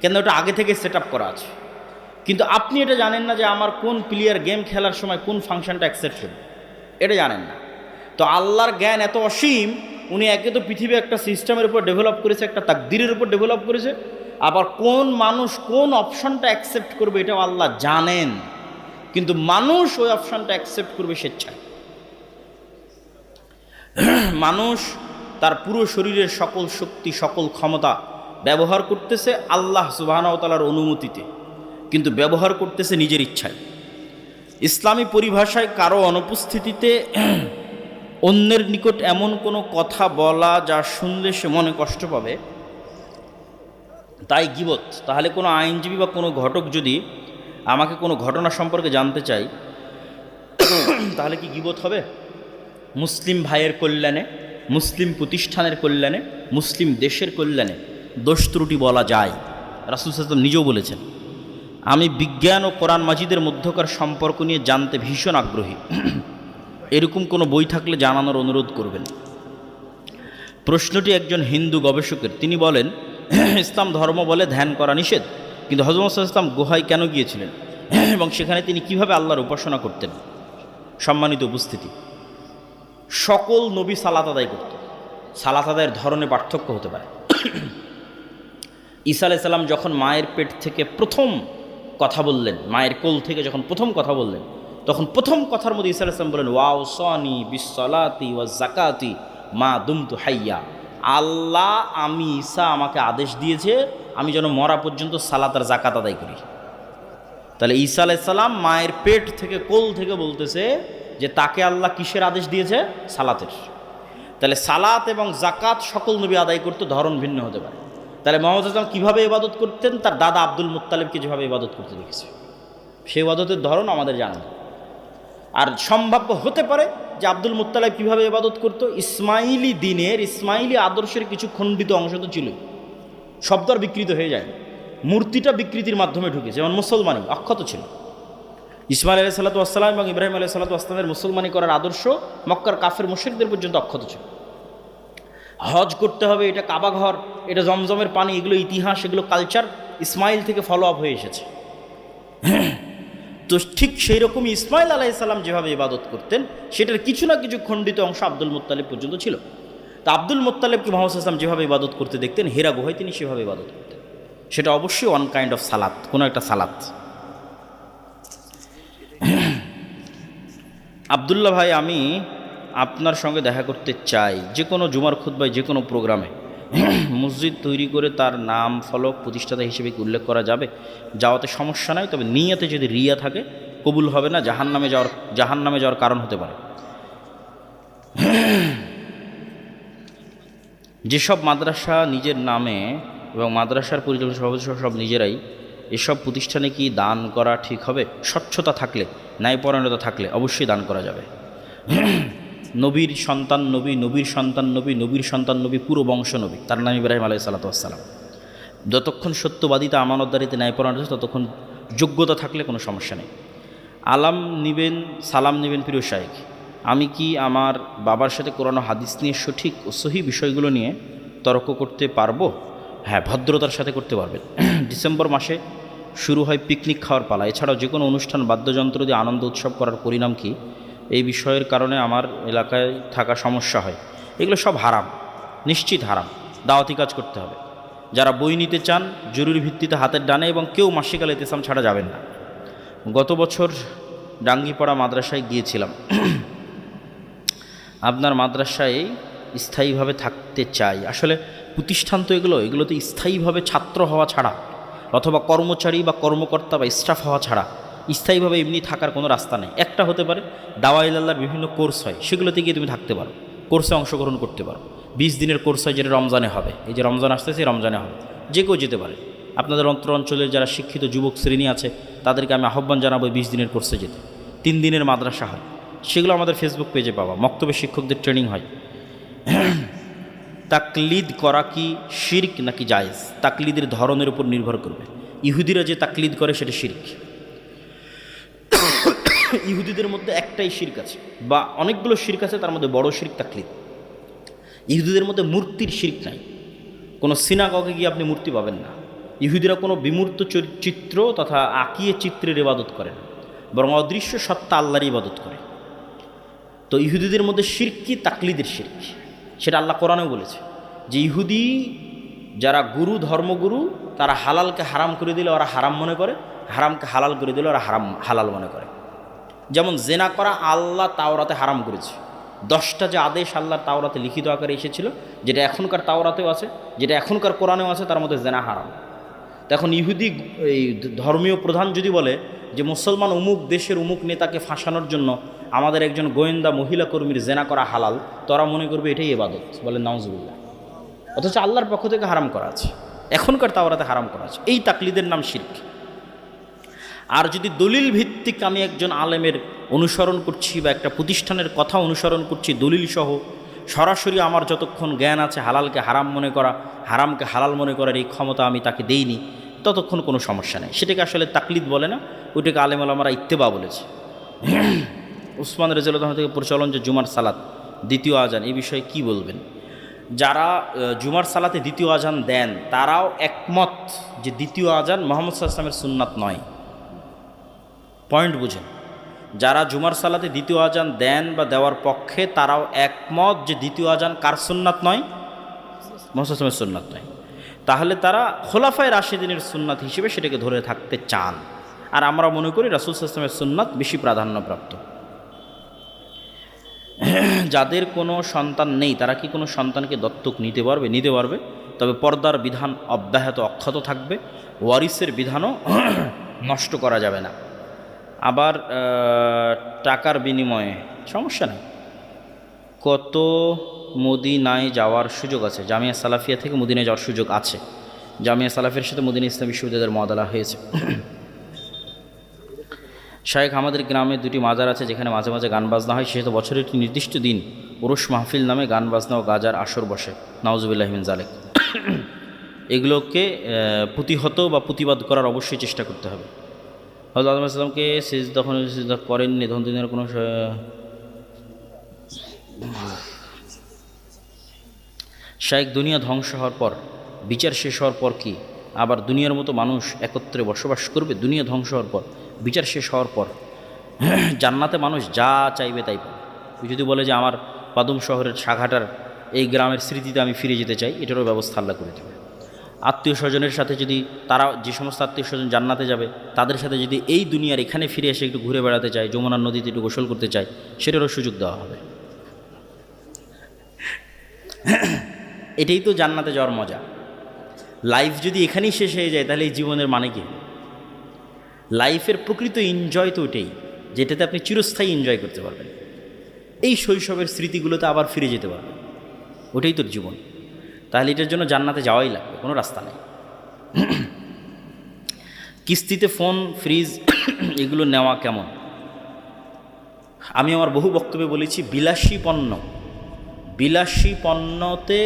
কেন ওটা আগে থেকে সেট আপ করা আছে। কিন্তু আপনি এটা জানেন না যে আমার কোন প্লেয়ার গেম খেলার সময় কোন ফাংশনটা অ্যাকসেপ্ট করবে, এটা জানেন না। তো আল্লাহর জ্ঞান এত অসীম, উনি একে তো পৃথিবী একটা সিস্টেমের উপর ডেভেলপ করেছে, একটা তাকদীরের উপর ডেভেলপ করেছে, আবার কোন মানুষ কোন অপশনটা অ্যাকসেপ্ট করবে এটাও আল্লাহ জানেন, কিন্তু মানুষ ওই অপশনটা অ্যাকসেপ্ট করবে স্বেচ্ছায়। মানুষ তার পুরো শরীরের সকল শক্তি সকল ক্ষমতা ব্যবহার করতেছে আল্লাহ সুবহানাহু ওয়া তাআলার অনুমতিতে, কিন্তু ব্যবহার করতেছে নিজের ইচ্ছায়। ইসলামী পরিভাষায় কারো অনুপস্থিতিতে অন্যের নিকট এমন কোনো কথা বলা যা শুনলে সে মনে কষ্ট পাবে, তাই গীবত। তাহলে কোনো আইনজীবী বা কোনো ঘটক যদি আমাকে কোনো ঘটনা সম্পর্কে জানতে চাই, তাহলে কি গীবত হবে? মুসলিম ভাইয়ের কল্যাণে, মুসলিম প্রতিষ্ঠানের কল্যাণে, মুসলিম দেশের কল্যাণে দোষ ত্রুটি বলা যায়। রাসূল সাল্লাল্লাহু আলাইহি ওয়াসাল্লাম নিজেও বলেছেন, আমি বিজ্ঞান ও কোরআন মাজিদের মধ্যকার সম্পর্ক নিয়ে জানতে ভীষণ আগ্রহী, এরকম কোনো বই থাকলে জানানোর অনুরোধ করবেন। প্রশ্নটি একজন হিন্দু গবেষকের। তিনি বলেন, ইসলাম ধর্ম বলে ধ্যান করা নিষেধ, কিন্তু হযরত মুহাম্মদ সাল্লাল্লাহু আলাইহি ওয়াসাল্লাম গুহায় কেন গিয়েছিলেন এবং সেখানে তিনি কিভাবে আল্লাহর উপাসনা করতেন? সম্মানিত উপস্থিতি, সকল নবী সালাত আদায় করত। সালাত আদায়ের ধরনে পার্থক্য হতে পারে। ঈসা আলাইহিস সালাম যখন মায়ের পেট থেকে প্রথম কথা বললেন, মায়ের কোল থেকে যখন প্রথম কথা বললেন, তখন প্রথম কথার মধ্যে ঈসা আলাইহিস সালাম বললেন, ওয়াউসানি বিসসালাতি ওয়াজ যাকাতি মা দুমতু হাইয়া। আল্লাহ আমি ঈসা আমাকে আদেশ দিয়েছে আমি যেন মরা পর্যন্ত সালাত আর যাকাত আদায় করি। তাহলে ঈসা আলাইহিস সালাম মায়ের পেট থেকে কোল থেকে বলতেছে যে তাকে আল্লাহ কিসের আদেশ দিয়েছে? সালাতের। তাহলে সালাত এবং যাকাত সকল নবী আদায় করতে, ধরন ভিন্ন হতে পারে। তাহলে মুহাম্মদ সাল্লাল্লাহু আলাইহি ওয়াসাল্লাম কীভাবে ইবাদত করতেন? তার দাদা আব্দুল মুত্তালিবকে যেভাবে ইবাদত করতে দেখেছে, সেই ইবাদতের ধরন আমাদের জানা নেই। আর সম্ভাব্য হতে পারে যে আব্দুল মুত্তালিব কীভাবে ইবাদত করত, ইসমাইলি দিনের, ইসমাইলি আদর্শের কিছু খণ্ডিত অংশ তো ছিল, শব্দ আর বিকৃত হয়ে যায়, মূর্তিটা বিকৃতির মাধ্যমে ঢুকেছে, যেমন মুসলমানি অক্ষত ছিল। ইসমাইল আলাইহিস সালাতু ওয়াস সালাম এবং ইব্রাহিম আলাইহিস সালাতু ওয়াস সালামের মুসলমানি করার আদর্শ মক্কার কাফের মুশরিকদের পর্যন্ত অক্ষত ছিল। হজ করতে হবে, এটা কাবা ঘর, এটা জমজমের পানি, এগুলো ইতিহাস, এগুলো কালচার ইসমাইল থেকে ফলো আপ হয়ে এসেছে। তো ঠিক সেই রকমই ইসমাইল আলাইহিস সালাম যেভাবে ইবাদত করতেন, সেটার কিছু না কিছু খণ্ডিত অংশ আব্দুল মুত্তালিব পর্যন্ত ছিল। তা আব্দুল মুত্তালিবকে মুহাম্মদ সাল্লাল্লাহু আলাইহি ওয়াসাল্লাম যেভাবে ইবাদত করতে দেখতেন, হেরা গুহায় তিনি সেভাবে ইবাদত করতেন। সেটা অবশ্যই ওয়ান কাইন্ড অফ সালাত, কোনো একটা সালাত। আবদুল্লাহ ভাই, আমি আপনার সঙ্গে দেখা করতে চাই। যে কোনো জুমার খুতবায়, যে কোনো প্রোগ্রামে মসজিদ তৈরি করে তার নাম ফলক প্রতিষ্ঠাতা হিসেবে কি উল্লেখ করা যাবে? যাওয়াতে সমস্যা নাই, তবে নিয়তে যদি রিয়া থাকে কবুল হবে না, জাহান্নামে যাওয়ার কারণ হতে পারে। যেসব মাদ্রাসা নিজের নামে এবং মাদ্রাসার পরিচালনা সভাপতি সব নিজেরাই, এসব প্রতিষ্ঠানে কি দান করা ঠিক হবে? স্বচ্ছতা থাকলে, ন্যায়পরায়ণতা থাকলে অবশ্যই দান করা যাবে। নবীর সন্তান নবী, নবীর সন্তান নবী, নবীর সন্তান নবী, পুরো বংশ নবী, তার নাম ইব্রাহিম আলাইহিস সালাতু ওয়াস সালাম। যতক্ষণ সত্যবাদিতা, আমানতদারিতে, ন্যায়পরায়ণতা, ততক্ষণ যোগ্যতা থাকলে কোনো সমস্যা নেই। সালাম নেবেন প্রিয় শাইখ। আমি কি আমার বাবার সাথে কোরআন ও হাদিস নিয়ে সঠিক ও সহি বিষয়গুলো নিয়ে তর্ক করতে পারবো? হ্যাঁ, ভদ্রতার সাথে করতে পারবেন। ডিসেম্বর মাসে শুরু হয় পিকনিক খাওয়ার পালা। এছাড়াও যে কোনো অনুষ্ঠান বাদ্যযন্ত্র দিয়ে আনন্দ উৎসব করার পরিণাম কি? এই বিষয়ের কারণে আমার এলাকায় থাকা সমস্যা হয়। এগুলো সব হারাম, নিশ্চিত হারাম। দাওয়াতি কাজ করতে হবে। যারা বই নিতে চান জরুরি ভিত্তিতে হাতের ডানে, এবং কেউ মাসিকাল ইতিসাম ছাড়া যাবেন না। গত বছর ডাঙ্গিপাড়া মাদ্রাসায় গিয়েছিলাম। আপনার মাদ্রাসায় স্থায়ীভাবে থাকতে চাই। আসলে প্রতিষ্ঠান তো এগুলোতে স্থায়ীভাবে ছাত্র হওয়া ছাড়া, অথবা কর্মচারী বা কর্মকর্তা বা স্টাফ হওয়া ছাড়া স্থায়ীভাবে এমনি থাকার কোনো রাস্তা নেই। একটা হতে পারে দাওয়াইল্লাহর বিভিন্ন কোর্স হয়, সেগুলোতে গিয়ে তুমি থাকতে পারো, কোর্সে অংশগ্রহণ করতে পারো। 20 দিনের কোর্স হয়, যেটা রমজানে হবে। এই যে রমজান আসতেছে, রমজানে হবে, যে কেউ যেতে পারে। আপনাদের অঞ্চলের যারা শিক্ষিত যুবক শ্রেণী আছে তাদেরকে আমি আহ্বান জানাবো 20 দিনের কোর্সে যেতে। 3 দিনের মাদ্রাসা হয়, সেগুলো আমাদের ফেসবুক পেজে পাওয়া। মক্তবে শিক্ষকদের ট্রেনিং হয়। তাকলিদ করা কি শিরক নাকি জায়েজ? তাকলিদের ধরনের উপর নির্ভর করবে। ইহুদিরা যে তাকলিদ করে সেটা শিরক। ইহুদিদের মধ্যে একটাই শিরক আছে, বা অনেকগুলো শিরক আছে, তার মধ্যে বড় শিরক তাকলিদ। ইহুদিদের মধ্যে মূর্তির শিরক নাই। কোনো সিনাগগে গিয়ে আপনি মূর্তি পাবেন না। ইহুদিরা কোনো বিমূর্ত চিত্র তথা আঁকিয়ে চিত্রের ইবাদত করে না, বরং অদৃশ্য সত্তা আল্লাহর ইবাদত করে। তো ইহুদিদের মধ্যে শিরক কি? তাকলিদের শিরক। সেটা আল্লাহ কোরআনেও বলেছে যে ইহুদি যারা গুরু, ধর্মগুরু, তারা হালালকে হারাম করে দিলে ওরা হারাম মনে করে, হারামকে হালাল করে দিলে ওরা হালাল মনে করে। যেমন জেনা করা আল্লাহ তাওরাতে হারাম করেছে। 10টা যে আদেশ আল্লাহর তাওরাতে লিখিত আকারে এসেছিল, যেটা এখনকার তাওরাতেও আছে, যেটা এখনকার কোরআনেও আছে, তার মধ্যে জেনা হারাম। তখন ইহুদি এই ধর্মীয় প্রধান যদি বলে যে মুসলমান অমুক দেশের অমুক নেতাকে ফাঁসানোর জন্য আমাদের একজন গোয়েন্দা মহিলা কর্মীর জেনা করা হালাল, তোরা মনে করবে এটাই ইবাদত, বলে নাউজুবিল্লাহ। অথচ আল্লাহর পক্ষ থেকে হারাম করা আছে, এখনকার তাওরাতে হারাম করা আছে। এই তাকলিদের নাম শিরক। আর যদি দলিল ভিত্তিক আমি একজন আলেমের অনুসরণ করছি বা একটা প্রতিষ্ঠানের কথা অনুসরণ করছি দলিল সহ, সরাসরি আমার যতক্ষণ জ্ঞান আছে হালালকে হারাম মনে করা, হারামকে হালাল মনে করার এই ক্ষমতা আমি তাকে দেইনি, ততক্ষণ কোনো সমস্যা নেই। সেটাকে আসলে তাকলিদ বলে না, ওইটাকে আলেম ওলামারা ইত্তেবা বলেছে। উসমান রাদিয়াল্লাহু আনহু থেকে প্রচলন যে জুমার সালাত দ্বিতীয় আজান, এই বিষয়ে কি বলবেন? যারা জুমার সালাতে দ্বিতীয় আজান দেন তারাও একমত যে দ্বিতীয় আজান মুহাম্মদ সাল্লাল্লাহু আলাইহি ওয়াসাল্লামের সুন্নাত নয়। পয়েন্ট বুঝেন। যারা জুমার সালাতে দ্বিতীয় আজান দেন বা দেওয়ার পক্ষে, তারাও একমত যে দ্বিতীয় আজান কার সুন্নাত নয়? মুহাম্মদ সাল্লাল্লাহু আলাইহি ওয়াসাল্লামের সুন্নাত নয়। তাহলে তারা খোলাফায়ে রাশিদিনের সুন্নাত হিসেবে সেটাকে ধরে থাকতে চান। আর আমরা মনে করি রাসূল সাল্লাল্লাহু আলাইহি ওয়াসাল্লামের সুন্নাত বেশি প্রাধান্যপ্রাপ্ত। যাদের কোনো সন্তান নেই তারা কি কোনো সন্তানকে দত্তক নিতে পারবে? নিতে পারবে, তবে পর্দার বিধান অব্যাহত অক্ষত থাকবে, ওয়ারিসের বিধানও নষ্ট করা যাবে না। আবার টাকার বিনিময়ে সমস্যা নেই। কত মদিনায় যাওয়ার সুযোগ আছে? জামিয়া সালাফিয়া থেকে মদিনায় যাওয়ার সুযোগ আছে। জামিয়া সালাফিয়ার সাথে মদিনা ইসলাম বিশ্ববিদ্যালয়ের মওয়াদালা হয়েছে। শায়েখ আমাদের গ্রামে 2টি মাজার আছে যেখানে মাঝে মাঝে গান বাজনা হয়, সেহেতু বছরের একটি নির্দিষ্ট দিন উরুস মাহফিল নামে গান বাজনা ও গাজার আসর বসে। নাউজুবিল্লাহি মিন যালিক। এগুলোকে প্রতিহত বা প্রতিবাদ করার অবশ্যই চেষ্টা করতে হবে। হযরত আদম আলাইহিস সালামকে সিজদা করেননি, তখন দিনের কোনো শায়েখ দুনিয়া ধ্বংস হওয়ার পর, বিচার শেষ হওয়ার পর কি আবার দুনিয়ার মতো মানুষ একত্রে বসবাস করবে? দুনিয়া ধ্বংস হওয়ার পর, বিচার শেষ হওয়ার পর জান্নাতে মানুষ যা চাইবে তাই পাবে। যদি বলে যে আমার পাদুম শহরের সাঘাটার এই গ্রামের স্মৃতিতে আমি ফিরে যেতে চাই, এটারও ব্যবস্থা আল্লাহ করে দেবে। আত্মীয় স্বজনের সাথে যদি তারা, যে সমস্ত আত্মীয় স্বজন জান্নাতে যাবে, তাদের সাথে যদি এই দুনিয়ার এখানে ফিরে এসে একটু ঘুরে বেড়াতে চায়, যমুনার নদীতে একটু গোসল করতে চায়, সেটারও সুযোগ দেওয়া হবে। এটাই তো জান্নাতে যাওয়ার মজা। লাইফ যদি এখানেই শেষ হয়ে যায় তাহলে এই জীবনের মানে কি? লাইফের প্রকৃত এনজয় তো ওটাই, যেটাতে আপনি চিরস্থায়ী এনজয় করতে পারবেন। এই শৈশবের স্মৃতিগুলোতে আবার ফিরে যেতে পারবেন, ওটাই তোর জীবন। তাহলে এটার জন্য জান্নাতে যাওয়াই লাগবে, কোনো রাস্তা নেই। কিস্তিতে ফোন, ফ্রিজ এগুলো নেওয়া কেমন? আমি আমার বহু বক্তব্যে বলেছি, বিলাসী পণ্যতে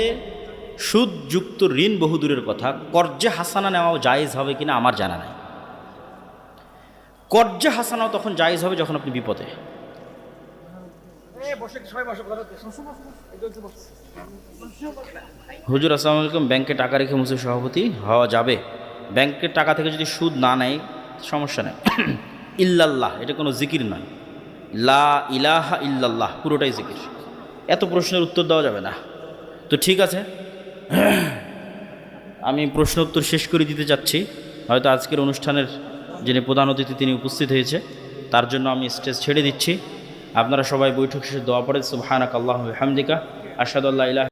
সুদযুক্ত ঋণ বহু দূরের কথা, কর্জে হাসানা নেওয়াও জায়েজ হবে কিনা আমার জানা নাই। কর্জে হাসানাও তখন জায়েজ হবে যখন আপনি বিপদে। হুজুর আসসালামু আলাইকুম, ব্যাংকে টাকা রেখে মুসলিম সভাপতি হওয়া যাবে? ব্যাংকের টাকা থেকে যদি সুদ না নেয় সমস্যা নেই। ইল্লাল্লাহ এটা কোনো জিকির নয়, লা ইলাহা ইল্লাল্লাহ পুরোটাই জিকির। এত প্রশ্নের উত্তর দেওয়া যাবে না। তো ঠিক আছে, আমি প্রশ্ন উত্তর শেষ করে দিতে চাচ্ছি। হয়তো আজকের অনুষ্ঠানের যিনি প্রধান অতিথি তিনি উপস্থিত হয়েছে, তার জন্য আমি স্টেজ ছেড়ে দিচ্ছি। আপনারা সবাই বৈঠক শেষে দোয়া পড়েন, সুবহানাক আল্লাহুম্মা ওয়া বিহামদিকা আশহাদু আল্লা ইলাহা